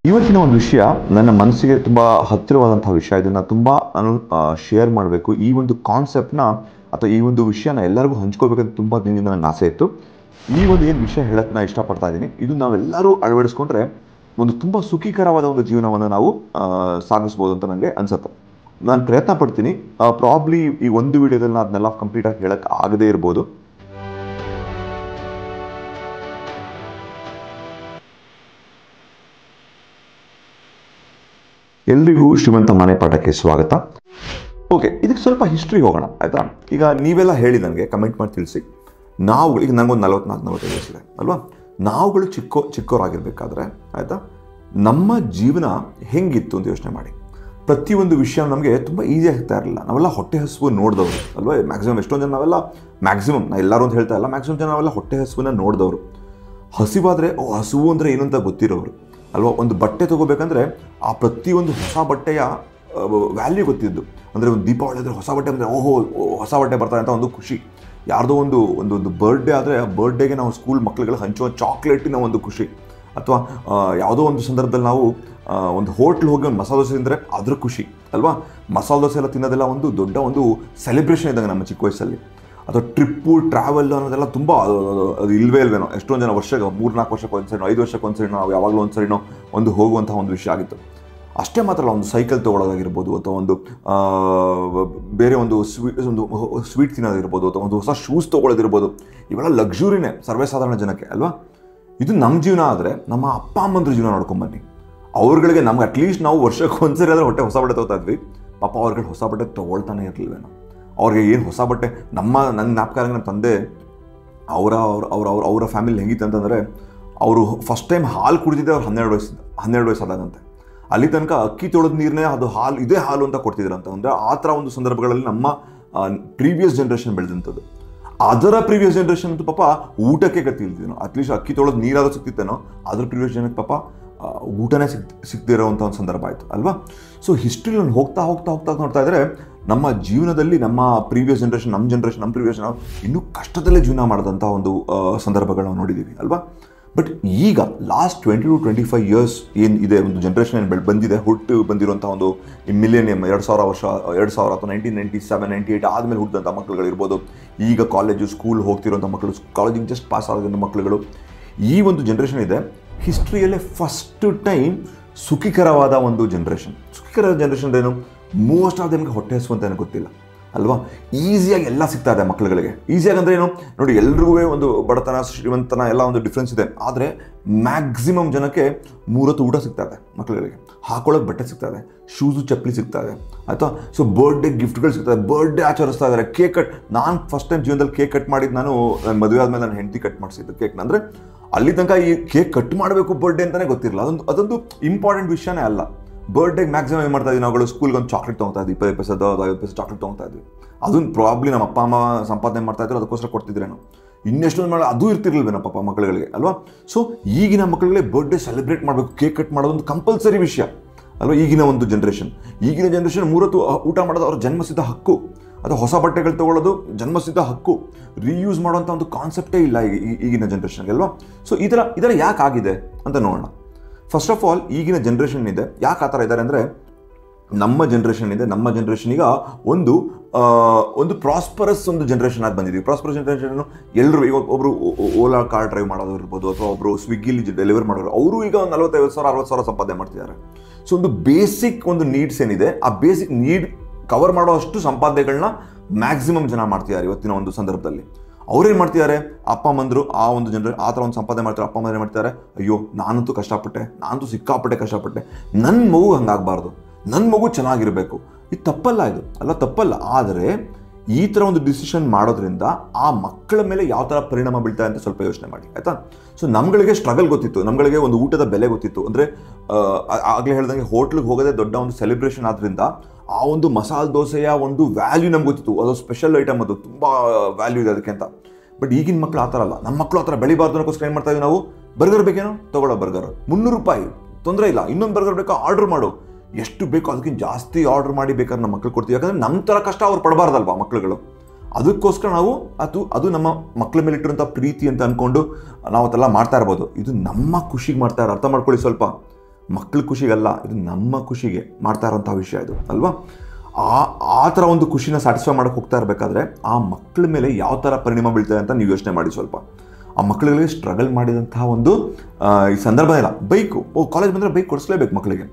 ಇವತ್ತಿನ ಒಂದು ವಿಷಯ ನನ್ನ ಮನಸ್ಸಿಗೆ ತುಂಬ ಹತ್ತಿರವಾದಂತಹ ವಿಷಯ. ಇದನ್ನು ತುಂಬ ನಾನು ಶೇರ್ ಮಾಡಬೇಕು. ಈ ಒಂದು ಕಾನ್ಸೆಪ್ಟ್ನ ಅಥವಾ ಈ ಒಂದು ವಿಷಯನ ಎಲ್ಲರಿಗೂ ಹಂಚ್ಕೋಬೇಕಂತ ತುಂಬ ದಿನದಿಂದ ನನಗೆ ಆಸೆ ಇತ್ತು. ಈ ಒಂದು ಏನು ವಿಷಯ ಹೇಳಕ್ಕೆ ನಾನು ಇಷ್ಟಪಡ್ತಾ ಇದ್ದೀನಿ, ಇದು ನಾವೆಲ್ಲರೂ ಅಳವಡಿಸ್ಕೊಂಡ್ರೆ ಒಂದು ತುಂಬ ಸುಖೀಕರವಾದ ಒಂದು ಜೀವನವನ್ನು ನಾವು ಸಾಗಿಸ್ಬೋದು ಅಂತ ನನಗೆ ಅನಿಸುತ್ತೆ. ನಾನು ಪ್ರಯತ್ನ ಪಡ್ತೀನಿ. ಪ್ರಾಬ್ಲಿ ಈ ಒಂದು ವಿಡಿಯೋದಲ್ಲಿ ನಾನು ಅದನ್ನೆಲ್ಲ ಕಂಪ್ಲೀಟಾಗಿ ಹೇಳಕ್ಕೆ ಆಗದೇ ಇರ್ಬೋದು. ಎಲ್ರಿಗೂ ಶ್ರೀಮಂತ ಮನೆ ಪಾಠಕ್ಕೆ ಸ್ವಾಗತ. ಓಕೆ, ಇದಕ್ಕೆ ಸ್ವಲ್ಪ ಹಿಸ್ಟ್ರಿ ಹೋಗೋಣ, ಆಯಿತಾ? ಈಗ ನೀವೆಲ್ಲ ಹೇಳಿ ನನಗೆ ಕಮೆಂಟ್ ಮಾಡಿ ತಿಳಿಸಿ. ನಾವುಗಳು ಈಗ ನನಗೊಂದು 44-45 ವಯಸ್ಸಿದೆ ಅಲ್ವಾ? ನಾವುಗಳು ಚಿಕ್ಕವರಾಗಿರ್ಬೇಕಾದ್ರೆ, ಆಯಿತಾ, ನಮ್ಮ ಜೀವನ ಹೆಂಗಿತ್ತು ಅಂತ ಯೋಚನೆ ಮಾಡಿ. ಪ್ರತಿಯೊಂದು ವಿಷಯ ನಮಗೆ ತುಂಬ ಈಸಿ ಆಗ್ತಾ ಇರಲಿಲ್ಲ. ನಾವೆಲ್ಲ ಹೊಟ್ಟೆ ಹಸುವು ನೋಡಿದವರು ಅಲ್ವಾ? ಮ್ಯಾಕ್ಸಿಮಮ್ ಎಷ್ಟೊಂದು ಜನ ನಾವೆಲ್ಲ ನಾ ಎಲ್ಲರೂ ಅಂತ ಹೇಳ್ತಾ ಇಲ್ಲ, ಮ್ಯಾಕ್ಸಿಮಮ್ ಜನ ನಾವೆಲ್ಲ ಹೊಟ್ಟೆ ಹಸುವನ್ನ ನೋಡಿದವರು. ಹಸಿವಾದರೆ ಹಸುವು ಅಂದರೆ ಏನು ಅಂತ ಗೊತ್ತಿರೋರು ಅಲ್ವಾ? ಒಂದು ಬಟ್ಟೆ ತೊಗೋಬೇಕಂದ್ರೆ ಆ ಪ್ರತಿಯೊಂದು ಹೊಸ ಬಟ್ಟೆಯ ವ್ಯಾಲ್ಯೂ ಗೊತ್ತಿದ್ದು. ಅಂದರೆ ಒಂದು ದೀಪಾವಳಿ ಅಂದರೆ ಹೊಸ ಬಟ್ಟೆ ಅಂದರೆ ಓಹೋ ಹೊಸ ಬಟ್ಟೆ ಬರ್ತಾರೆ ಅಂತ ಒಂದು ಖುಷಿ. ಯಾರ್ದೋ ಒಂದು ಬರ್ಡೇ ಆದರೆ ಆ ಬರ್ಡೇಗೆ ನಾವು ಸ್ಕೂಲ್ ಮಕ್ಕಳುಗಳು ಹಂಚುವ ಚಾಕ್ಲೇಟಿನ ಒಂದು ಖುಷಿ. ಅಥವಾ ಯಾವುದೋ ಒಂದು ಸಂದರ್ಭದಲ್ಲಿ ನಾವು ಒಂದು ಹೋಟ್ಲ್ ಹೋಗಿ ಒಂದು ಮಸಾಲೆ ದೋಸೆ ತಿಂದರೆ ಅದ್ರ ಖುಷಿ ಅಲ್ವಾ? ಮಸಾಲೆ ದೋಸೆ ಎಲ್ಲ ತಿನ್ನೋದೆಲ್ಲ ಒಂದು ದೊಡ್ಡ ಒಂದು ಸೆಲೆಬ್ರೇಷನ್ ಇದ್ದಂಗೆ ನಮ್ಮ ಚಿಕ್ಕ ವಯಸ್ಸಲ್ಲಿ. ಅಥವಾ ಟ್ರಿಪ್ಪು ಟ್ರಾವೆಲ್ ಅನ್ನೋದೆಲ್ಲ ತುಂಬ ಅದು ಇಲ್ವೇನೋ. ಎಷ್ಟೊಂದು ಜನ 3-4 ವರ್ಷಕ್ಕೆ ಒಂದು ಸರಿನೋ 5 ವರ್ಷಕ್ಕೆ ಒಂದು ಸರಿನೋ ನಾವು ಯಾವಾಗಲೂ ಒಂದು ಸರಿನೋ ಒಂದು ಹೋಗುವಂತಹ ಒಂದು ವಿಷಯ ಆಗಿತ್ತು. ಅಷ್ಟೇ ಮಾತ್ರ ಅಲ್ಲ, ಒಂದು ಸೈಕಲ್ ತೊಗೊಳೋದಾಗಿರ್ಬೋದು, ಅಥವಾ ಒಂದು ಬೇರೆ ಒಂದು ಸ್ವೀಟ್ ತಿನ್ನೋದಿರ್ಬೋದು, ಅಥವಾ ಒಂದು ಹೊಸ ಶೂಸ್ ತೊಗೊಳೋದಿರ್ಬೋದು. ಇವೆಲ್ಲ ಲಕ್ಸುರಿನೇ ಸರ್ವೇ ಸಾಧಾರಣ ಜನಕ್ಕೆ ಅಲ್ವಾ? ಇದು ನಮ್ಮ ಜೀವನ ಆದರೆ ನಮ್ಮ ಅಪ್ಪ ಅಮ್ಮಂದ್ರ ಜೀವನ ನೋಡ್ಕೊಂಬನ್ನಿ. ಅವ್ರುಗಳಿಗೆ ನಮ್ಗೆ ಅಟ್ಲೀಸ್ಟ್ ನಾವು ವರ್ಷಕ್ಕೆ ಒಂದ್ಸರಿ ಆದರೆ ಹೊಸ ಬಟ್ಟೆ ತೊಗೊತಾ ಇದ್ವಿ. ಪಾಪ ಅವ್ರುಗಳು ಹೊಸ ಬಟ್ಟೆ ತೊಗೊಳ್ತಾನೆ ಇರಲಿಲ್ವೇನೋ. ಅವ್ರಿಗೆ ಏನು ಹೊಸ ಬಟ್ಟೆ ನನ್ನ ಜ್ಞಾಪಕ ನನ್ನ ತಂದೆ ಅವರ ಫ್ಯಾಮಿಲಿ ಹೆಂಗಿತ್ತು ಅಂತಂದರೆ, ಅವರು ಫಸ್ಟ್ ಟೈಮ್ ಹಾಲು ಕುಡಿದಿದ್ದೆ ಅವ್ರು 12 ವಯಸ್ಸಾದಂತೆ. ಅಲ್ಲಿ ತನಕ ಅಕ್ಕಿ ತೊಳೆದ ನೀರನ್ನೇ ಅದು ಹಾಲು, ಇದೇ ಹಾಲು ಅಂತ ಕೊಡ್ತಿದ್ರಂತ. ಅಂದರೆ ಆ ಥರ ಒಂದು ಸಂದರ್ಭಗಳಲ್ಲಿ ನಮ್ಮ ಪ್ರೀವಿಯಸ್ ಜನ್ರೇಷನ್ ಬೆಳೆದಂಥದ್ದು. ಅದರ ಪ್ರೀವಿಯಸ್ ಜನ್ರೇಷನ್ ಅಂತೂ ಪಾಪ ಊಟಕ್ಕೆ ಗತಿಲ್ತೀನೋ, ಅಟ್ಲೀಸ್ಟ್ ಅಕ್ಕಿ ತೊಳೆದ ನೀರಾದರೂ ಸಿಗ್ತಿತ್ತೇನೋ. ಅದ್ರ ಪ್ರೀವಿಯಸ್ ಜನಕ್ಕೆ ಪಾಪ ಊಟನೇ ಸಿಗದಿರೋವಂಥ ಒಂದು ಸಂದರ್ಭ ಆಯಿತು ಅಲ್ವಾ? ಸೊ ಹಿಸ್ಟ್ರಿಲಿ ಹೋಗ್ತಾ ನೋಡ್ತಾ ಇದ್ದರೆ ನಮ್ಮ ಜೀವನದಲ್ಲಿ ನಮ್ಮ ಪ್ರೀವಿಯಸ್ ಜನ್ರೇಷನ್, ನಮ್ಮ ಪ್ರೀವಿಯಸ್ ಇನ್ನೂ ಕಷ್ಟದಲ್ಲೇ ಜೀವನ ಮಾಡಿದಂಥ ಒಂದು ಸಂದರ್ಭಗಳು ನಾವು ನೋಡಿದ್ದೀವಿ ಅಲ್ವಾ? ಬಟ್ ಈಗ ಲಾಸ್ಟ್ 20 to 25 ಇಯರ್ಸ್ ಏನು ಇದೆ, ಒಂದು ಜನ್ರೇಷನ್ ಏನು ಬಂದಿದೆ, ಬಂದಿರುವಂಥ ಒಂದು ಮಿಲೇನಿಯಮ್ 2000 ವರ್ಷ, 2000 ಅಥವಾ 1997, 98 ಆದಮೇಲೆ ಹುಟ್ಟಿದಂಥ ಮಕ್ಕಳುಗಳಿರ್ಬೋದು. ಈಗ ಕಾಲೇಜು ಸ್ಕೂಲ್ ಹೋಗ್ತಿರೋಂಥ ಮಕ್ಕಳು, ಕಾಲೇಜಿಗೆ ಜಸ್ಟ್ ಪಾಸ್ ಆಗಿರೋ ಮಕ್ಕಳುಗಳು. ಈ ಒಂದು ಜನ್ರೇಷನ್ ಇದೆ ಹಿಸ್ಟ್ರಿಯಲ್ಲೇ ಫಸ್ಟ್ ಟೈಮ್ ಸುಖಿಕರವಾದ ಒಂದು ಜನ್ರೇಷನ್. ಸುಖಿಕರವಾದ ಜನ್ರೇಷನ್ ಏನು? ಮೋಸ್ಟ್ ಆಫ್ ದೆಮ್ಗೆ ಹೊಟ್ಟೆ ಹಸುವಂತ ಏನೋ ಗೊತ್ತಿಲ್ಲ ಅಲ್ವಾ? ಈಸಿಯಾಗಿ ಎಲ್ಲ ಸಿಗ್ತಾ ಇದೆ ಮಕ್ಕಳುಗಳಿಗೆ. ಈಸಿಯಾಗಿ ಅಂದರೆ ಏನು ನೋಡಿ, ಎಲ್ರಿಗೂ ಒಂದು ಬಡತನ ಶ್ರೀಮಂತನ ಎಲ್ಲ ಒಂದು ಡಿಫ್ರೆನ್ಸ್ ಇದೆ. ಆದರೆ ಮ್ಯಾಕ್ಸಿಮಮ್ ಜನಕ್ಕೆ 3 ಹೊತ್ತು ಊಟ ಸಿಗ್ತಾ ಇದೆ ಮಕ್ಕಳುಗಳಿಗೆ, ಹಾಕೊಳ್ಳೋಕೆ ಬಟ್ಟೆ ಸಿಗ್ತಾ ಇದೆ, ಶೂಸು ಚಪ್ಪಲಿ ಸಿಗ್ತಾ ಇದೆ ಆಯಿತಾ? ಸೊ ಬರ್ಡೇ ಗಿಫ್ಟ್ಗಳು ಸಿಗ್ತದೆ, ಬರ್ಡೇ ಆಚರಿಸ್ತಾ ಇದ್ದಾರೆ, ಕೇಕ್ ಕಟ್. ನಾನು ಫಸ್ಟ್ ಟೈಮ್ ಜೀವನದಲ್ಲಿ ಕೇಕ್ ಕಟ್ ಮಾಡಿದ್ದು ನಾನು ನನ್ನ ಮದುವೆ ಆದಮೇಲೆ ನನ್ನ ಹೆಂಡತಿ ಕಟ್ ಮಾಡಿಸಿದ್ದು ಕೇಕ್ನ. ಅಂದರೆ ಅಲ್ಲಿ ತನಕ ಈ ಕೇಕ್ ಕಟ್ ಮಾಡಬೇಕು ಬರ್ಡೇ ಅಂತಲೇ ಗೊತ್ತಿರಲಿಲ್ಲ. ಅದೊಂದು ಇಂಪಾರ್ಟೆಂಟ್ ವಿಷಯನೇ ಅಲ್ಲ. ಬರ್ಡೇಗೆ ಮ್ಯಾಕ್ಸಿಮಮ್ ಏನು ಮಾಡ್ತಾ ಇದ್ವಿ ನಾವುಗಳು, ಸ್ಕೂಲ್ಗೆ ಒಂದು ಚಾಕ್ಲೇಟ್ ತೊಗೊತಾ ಇದ್ವಿ, 20 ಪೈಸೆ 50 ಪೈಸೆ ಚಾಕ್ಲೇಟ್ ತೊಗೊತಾ ಇದ್ವಿ. ಅದನ್ನು ಪ್ರಾಬ್ಲಿ ನಮ್ಮ ಅಪ್ಪ ಅಮ್ಮ ಸಂಪಾದನೆ ಮಾಡ್ತಾಯಿದ್ರು, ಅದಕ್ಕೋಸ್ಕರ ಕೊಡ್ತಿದ್ರೇನು. ಇನ್ನೆಷ್ಟೊಂದು ಮಾಡಿ ಅದು ಇರ್ತಿರ್ಲಿಲ್ವೇನೋ ಪಾಪ ಮಕ್ಕಳುಗಳಿಗೆ ಅಲ್ವಾ? ಸೊ ಈಗಿನ ಮಕ್ಕಳಿಗೆ ಬರ್ಡೇ ಸೆಲೆಬ್ರೇಟ್ ಮಾಡಬೇಕು, ಕೇಕ್ ಕಟ್ ಮಾಡೋದೊಂದು ಕಂಪಲ್ಸರಿ ವಿಷಯ ಅಲ್ವಾ? ಈಗಿನ ಒಂದು ಜನ್ರೇಷನ್ 3 ಹೊತ್ತು ಊಟ ಮಾಡೋದು ಅವ್ರ ಜನ್ಮಸಿದ್ಧ ಹಕ್ಕು. ಅಥವಾ ಹೊಸ ಬಟ್ಟೆಗಳು ತೊಗೊಳ್ಳೋದು ಜನ್ಮಸಿದ್ಧ ಹಕ್ಕು. ರೀಯೂಸ್ ಮಾಡೋಂಥ ಒಂದು ಕಾನ್ಸೆಪ್ಟೇ ಇಲ್ಲ ಈಗಿನ ಜನ್ರೇಷನ್ಗೆ ಅಲ್ವಾ? ಸೊ ಇದರ ಯಾಕೆ ಆಗಿದೆ ಅಂತ ನೋಡೋಣ. ಫಸ್ಟ್ ಆಫ್ ಆಲ್, ಈಗಿನ ಜನ್ರೇಷನ್ ಇದೆ ಯಾಕೆ ಆ ಥರ ಇದ್ದಾರೆ ಅಂದರೆ, ನಮ್ಮ ಜನ್ರೇಷನ್ ಈಗ ಒಂದು ಪ್ರಾಸ್ಪರಸ್ ಒಂದು ಜನ್ರೇಷನ್ ಆಗಿ ಬಂದಿದ್ದೀವಿ. ಪ್ರಾಸ್ಪರಸ್ ಜನ್ರೇಷನ್ ಎಲ್ಲರೂ ಈಗ ಒಬ್ಬರು ಓಲಾ ಕಾರ್ ಡ್ರೈವ್ ಮಾಡೋದು ಇರ್ಬೋದು, ಅಥವಾ ಒಬ್ಬರು ಸ್ವಿಗ್ಗಿಲಿ ಡೆಲಿವರಿ ಮಾಡೋರು, ಅವರು ಈಗ ಒಂದು 45,000-60,000 ಸಂಪಾದನೆ ಮಾಡ್ತಿದ್ದಾರೆ. ಸೊ ಒಂದು ಬೇಸಿಕ್ ಒಂದು ನೀಡ್ಸ್ ಏನಿದೆ, ಆ ಬೇಸಿಕ್ ನೀಡ್ ಕವರ್ ಮಾಡೋ ಅಷ್ಟು ಸಂಪಾದನೆಗಳನ್ನ ಮ್ಯಾಕ್ಸಿಮಮ್ ಜನ ಮಾಡ್ತಿದ್ದಾರೆ ಇವತ್ತಿನ ಒಂದು ಸಂದರ್ಭದಲ್ಲಿ. ಅವ್ರೇನು ಮಾಡ್ತಿದ್ದಾರೆ, ಅಪ್ಪ ಅಮ್ಮಂದರು ಆ ಒಂದು ಜನರೇಷನ್ ಆ ಥರ ಒಂದು ಸಂಪಾದನೆ ಮಾಡ್ತಾರೆ. ಅಪ್ಪ ಅಮ್ಮ ಏನು ಮಾಡ್ತಾರೆ, ಅಯ್ಯೋ ನಾನಂತೂ ಕಷ್ಟಪಟ್ಟೆ, ನಾನಂತೂ ಸಿಕ್ಕಾಪಟ್ಟೆ ಕಷ್ಟಪಟ್ಟೆ, ನನ್ನ ಮಗು ಹಂಗಾಗಬಾರ್ದು, ನನ್ನ ಮಗು ಚೆನ್ನಾಗಿರಬೇಕು. ಇದು ತಪ್ಪಲ್ಲ, ಇದು ಅಲ್ಲ ತಪ್ಪಲ್ಲ. ಆದರೆ ಈ ಥರ ಒಂದು ಡಿಸಿಷನ್ ಮಾಡೋದ್ರಿಂದ ಆ ಮಕ್ಕಳ ಮೇಲೆ ಯಾವ ಥರ ಪರಿಣಾಮ ಬೀಳ್ತಾರೆ ಅಂತ ಸ್ವಲ್ಪ ಯೋಚನೆ ಮಾಡಿ ಆಯಿತಾ? ಸೊ ನಮ್ಗಳಿಗೆ ಸ್ಟ್ರಗಲ್ ಗೊತ್ತಿತ್ತು, ನಮ್ಗಳಿಗೆ ಒಂದು ಊಟದ ಬೆಲೆ ಗೊತ್ತಿತ್ತು. ಅಂದರೆ ಆಗಲೇ ಹೇಳ್ದಂಗೆ ಹೋಟ್ಲಿಗೆ ಹೋಗೋದೇ ದೊಡ್ಡ ಒಂದು ಸೆಲೆಬ್ರೇಷನ್ ಆದ್ದರಿಂದ ಆ ಒಂದು ಮಸಾಲೆ ದೋಸೆಯ ಒಂದು ವ್ಯಾಲ್ಯೂ ನಮ್ಗೆ ಗೊತ್ತಿತ್ತು. ಅದು ಸ್ಪೆಷಲ್ ಐಟಮ್, ಅದು ತುಂಬ ವ್ಯಾಲ್ಯೂ ಇದೆ ಅದಕ್ಕೆ ಅಂತ. ಬಟ್ ಈಗಿನ ಮಕ್ಕಳು ಆ ಥರ ಅಲ್ಲ. ನಮ್ಮ ಮಕ್ಕಳು ಆ ಥರ ಬೆಳಿಬಾರ್ದು ಅನ್ನೋಕ್ಕೋಸ್ಕರ ಏನು ಮಾಡ್ತಾಯಿದ್ವಿ ನಾವು, ಬರ್ಗರ್ ಬೇಕೇನೋ ತೊಗೊಳ್ಳೋ ಬರ್ಗರ್ ₹300 ತೊಂದರೆ ಇಲ್ಲ, ಇನ್ನೊಂದು ಬರ್ಗರ್ ಬೇಕಾ ಆರ್ಡ್ರ್ ಮಾಡು, ಎಷ್ಟು ಬೇಕೋ ಅದಕ್ಕಿಂತ ಜಾಸ್ತಿ ಆರ್ಡ್ರ್ ಮಾಡಿ ಬೇಕಾದ್ರೆ ನಮ್ಮ ಮಕ್ಕಳು ಕೊಡ್ತೀವಿ. ಯಾಕಂದರೆ ನಮ್ಮ ಥರ ಕಷ್ಟ ಅವ್ರು ಪಡಬಾರ್ದಲ್ವಾ ಮಕ್ಕಳುಗಳು. ಅದಕ್ಕೋಸ್ಕರ ನಾವು ಅದು ನಮ್ಮ ಮಕ್ಕಳ ಮೇಲೆ ಇಟ್ಟಿರುವಂಥ ಪ್ರೀತಿ ಅಂತ ಅಂದ್ಕೊಂಡು ನಾವು ಅದೆಲ್ಲ ಮಾಡ್ತಾ ಇರ್ಬೋದು. ಇದು ನಮ್ಮ ಖುಷಿಗೆ ಮಾಡ್ತಾ ಇರೋ, ಅರ್ಥ ಮಾಡ್ಕೊಳ್ಳಿ ಸ್ವಲ್ಪ. ಮಕ್ಕಳ ಖುಷಿಗಲ್ಲ, ಇದು ನಮ್ಮ ಖುಷಿಗೆ ಮಾಡ್ತಾ ಇರೋಂಥ ವಿಷಯ ಇದು ಅಲ್ವಾ. ಆ ಥರ ಒಂದು ಖುಷಿನ ಸ್ಯಾಟಿಸ್ಫೈ ಮಾಡೋಕ್ಕೆ ಹೋಗ್ತಾ ಇರಬೇಕಾದ್ರೆ ಆ ಮಕ್ಕಳ ಮೇಲೆ ಯಾವ ಥರ ಪರಿಣಾಮ ಬೀಳ್ತದೆ ಅಂತ ನೀವು ಯೋಚನೆ ಮಾಡಿ ಸ್ವಲ್ಪ. ಆ ಮಕ್ಕಳಿಗೆ ಸ್ಟ್ರಗಲ್ ಮಾಡಿದಂತಹ ಒಂದು ಈ ಸಂದರ್ಭ ಇಲ್ಲ. ಬೈಕು, ಕಾಲೇಜ್ ಬಂದರೆ ಬೈಕ್ ಕೊಡಿಸ್ಲೇಬೇಕು ಮಕ್ಕಳಿಗೆ.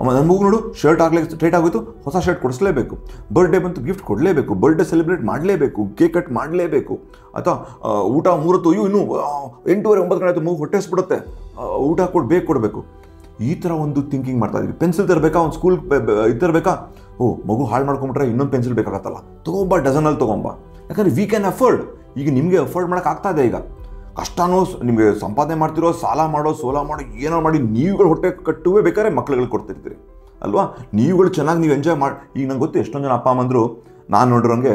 ನನ್ನ ಮಗು ನೋಡು ಶರ್ಟ್ ಆಗಲಿಕ್ಕೆ ಟೈಟ್ ಆಗೋಯ್ತು, ಹೊಸ ಶರ್ಟ್ ಕೊಡಿಸ್ಲೇಬೇಕು. ಬರ್ಡೇ ಬಂತು, ಗಿಫ್ಟ್ ಕೊಡಲೇಬೇಕು. ಬರ್ಡೇ ಸೆಲೆಬ್ರೇಟ್ ಮಾಡಲೇಬೇಕು, ಕೇಕ್ ಕಟ್ ಮಾಡಲೇಬೇಕು. ಅಥವಾ ಊಟ 3 ಹೊತ್ತು, ಇನ್ನೂ 8:30 9 ಗಂಟೆ ಆಯಿತು, ಮಗು ಹೊಟ್ಟೆಸ್ಬಿಡುತ್ತೆ, ಊಟ ಬೇಕು ಕೊಡಬೇಕು. ಈ ಥರ ಒಂದು ಥಿಂಕಿಂಗ್ ಮಾಡ್ತಾ ಇದ್ದೀವಿ. ಪೆನ್ಸಿಲ್ ತರಬೇಕಾ, ಒಂದು ಸ್ಕೂಲ್ ಇದು ತರಬೇಕಾ, ಮಗು ಹಾಳು ಮಾಡ್ಕೊಂಬಿಟ್ರೆ ಇನ್ನೊಂದು ಪೆನ್ಸಿಲ್ ಬೇಕಾಗತ್ತಲ್ಲ, ತೊಗೊಂಬ, ಡಜನಲ್ಲಿ ತೊಗೊಂಬ. ಯಾಕಂದರೆ ವಿ ಕ್ಯಾನ್ ಅಫೋರ್ಡ್. ಈಗ ನಿಮಗೆ ಅಫೋರ್ಡ್ ಮಾಡೋಕೆ ಆಗ್ತಾ ಇದೆ. ಈಗ ಕಷ್ಟನೋ ನಿಮಗೆ ಸಂಪಾದನೆ ಮಾಡ್ತಿರೋ, ಸಾಲ ಮಾಡೋ, ಸೋಲ ಮಾಡೋ, ಏನೋ ಮಾಡಿ ನೀವುಗಳು ಹೊಟ್ಟೆ ಕಟ್ಟುವೇ ಬೇಕಾದ್ರೆ ಮಕ್ಳುಗಳು ಕೊಡ್ತಿರ್ತೀರಿ ಅಲ್ವಾ. ನೀವುಗಳು ಚೆನ್ನಾಗಿ ನೀವು ಎಂಜಾಯ್ ಮಾಡಿ. ಈಗ ನಂಗೆ ಗೊತ್ತು ಎಷ್ಟೊಂದು ಜನ ಅಪ್ಪ ಅಮ್ಮಂದರು ನಾನು ನೋಡಿರೋಂಗೆ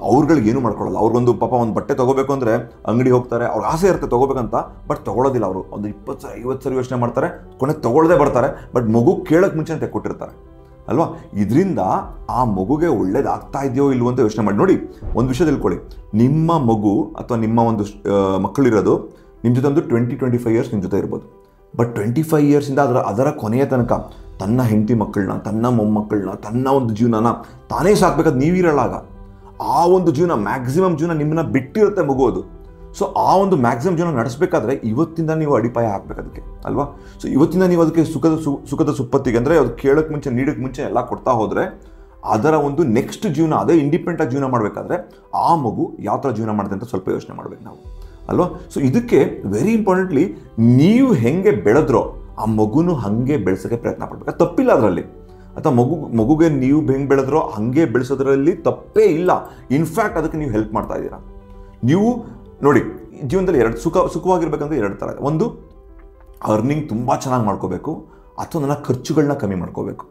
ಅವ್ರುಗಳಿಗೆ ಏನೂ ಮಾಡ್ಕೊಳ್ಳಲ್ಲ. ಅವ್ರಿಗೊಂದು ಪಾಪ ಒಂದು ಬಟ್ಟೆ ತೊಗೋಬೇಕು ಅಂದರೆ ಅಂಗಡಿ ಹೋಗ್ತಾರೆ, ಅವ್ರಿಗೆ ಆಸೆ ಇರುತ್ತೆ ತೊಗೋಬೇಕಂತ, ಬಟ್ ತೊಗೊಳೋದಿಲ್ಲ. ಅವರು ಒಂದು 20 ಸರಿ 50 ಸರಿ ಯೋಚನೆ ಮಾಡ್ತಾರೆ, ಕೊನೆಗೆ ತೊಗೊಳ್ಳದೆ ಬರ್ತಾರೆ. ಬಟ್ ಮಗು ಕೇಳೋಕ್ಕೆ ಮುಂಚೆ ತೆಕ್ಕೊಟ್ಟಿರ್ತಾರೆ ಅಲ್ವಾ. ಇದರಿಂದ ಆ ಮಗುಗೆ ಒಳ್ಳೇದಾಗ್ತಾ ಇದೆಯೋ ಇಲ್ವೋ ಅಂತ ಯೋಚನೆ ಮಾಡಿ ನೋಡಿ. ಒಂದು ವಿಷಯ ತಿಳ್ಕೊಳ್ಳಿ, ನಿಮ್ಮ ಮಗು ಅಥವಾ ನಿಮ್ಮ ಒಂದು ಮಕ್ಕಳಿರೋದು ನಿಮ್ಮ ಜೊತೆ ಒಂದು 20-25 ಇಯರ್ಸ್ ನಿಮ್ಮ ಜೊತೆ ಇರ್ಬೋದು. ಬಟ್ 25 ಇಯರ್ಸಿಂದ ಅದರ ಕೊನೆಯ ತನಕ ತನ್ನ ಹೆಂಡತಿ ಮಕ್ಕಳನ್ನ, ತನ್ನ ಮೊಮ್ಮಕ್ಕಳನ್ನ, ತನ್ನ ಒಂದು ಜೀವನನ ತಾನೇ ಸಾಕ್ಬೇಕಾದ್ರೆ ನೀವಿರಲ್ಲಾಗ. ಆ ಒಂದು ಜೀವನ ಮ್ಯಾಕ್ಸಿಮಮ್ ಜೀವನ ನಿಮ್ಮನ್ನ ಬಿಟ್ಟಿರುತ್ತೆ ಮಗು ಅದು. ಸೊ ಆ ಒಂದು ಮ್ಯಾಕ್ಸಿಮಮ್ ಜೀವನ ನಡೆಸಬೇಕಾದ್ರೆ ಇವತ್ತಿಂದ ನೀವು ಅಡಿಪಾಯ ಹಾಕ್ಬೇಕು ಅದಕ್ಕೆ ಅಲ್ವಾ. ಸೊ ಇವತ್ತಿಂದ ನೀವು ಅದಕ್ಕೆ ಸುಖದ ಸುಪ್ಪತ್ತಿಗೆ ಅಂದರೆ ಅದು ಕೇಳೋಕ್ಕೆ ಮುಂಚೆ ನೀಡೋಕ್ಕೆ ಮುಂಚೆ ಎಲ್ಲ ಕೊಡ್ತಾ ಹೋದರೆ ಅದರ ಒಂದು ನೆಕ್ಸ್ಟ್ ಜೀವನ, ಅದೇ ಇಂಡಿಪೆಂಡೆಂಟಾಗಿ ಜೀವನ ಮಾಡಬೇಕಾದ್ರೆ ಆ ಮಗು ಯಾವ ಥರ ಜೀವನ ಮಾಡುತ್ತೆ ಅಂತ ಸ್ವಲ್ಪ ಯೋಚನೆ ಮಾಡ್ಬೇಕು ನಾವು ಅಲ್ವಾ. ಸೊ ಇದಕ್ಕೆ ವೆರಿ ಇಂಪಾರ್ಟೆಂಟ್ಲಿ ನೀವು ಹೆಂಗೆ ಬೆಳೆದ್ರೋ ಆ ಮಗುನು ಹಾಗೆ ಬೆಳೆಸೋಕ್ಕೆ ಪ್ರಯತ್ನ ಪಡ್ಬೇಕು. ಅದು ತಪ್ಪಿಲ್ಲ ಅದರಲ್ಲಿ. ಅಥವಾ ಮಗುಗೆ ನೀವು ಹೆಂಗೆ ಬೆಳೆದ್ರೋ ಹಾಗೆ ಬೆಳೆಸೋದ್ರಲ್ಲಿ ತಪ್ಪೇ ಇಲ್ಲ. ಇನ್ಫ್ಯಾಕ್ಟ್ ಅದಕ್ಕೆ ನೀವು ಹೆಲ್ಪ್ ಮಾಡ್ತಾ ಇದ್ದೀರಾ. ನೀವು ನೋಡಿ, ಜೀವನದಲ್ಲಿ ಸುಖವಾಗಿರ್ಬೇಕಂದ್ರೆ 2 ಥರ ಇದೆ. ಒಂದು, ಅರ್ನಿಂಗ್ ತುಂಬ ಚೆನ್ನಾಗಿ ಮಾಡ್ಕೋಬೇಕು, ಅಥವಾ ನನ್ನ ಖರ್ಚುಗಳನ್ನ ಕಮ್ಮಿ ಮಾಡ್ಕೋಬೇಕು.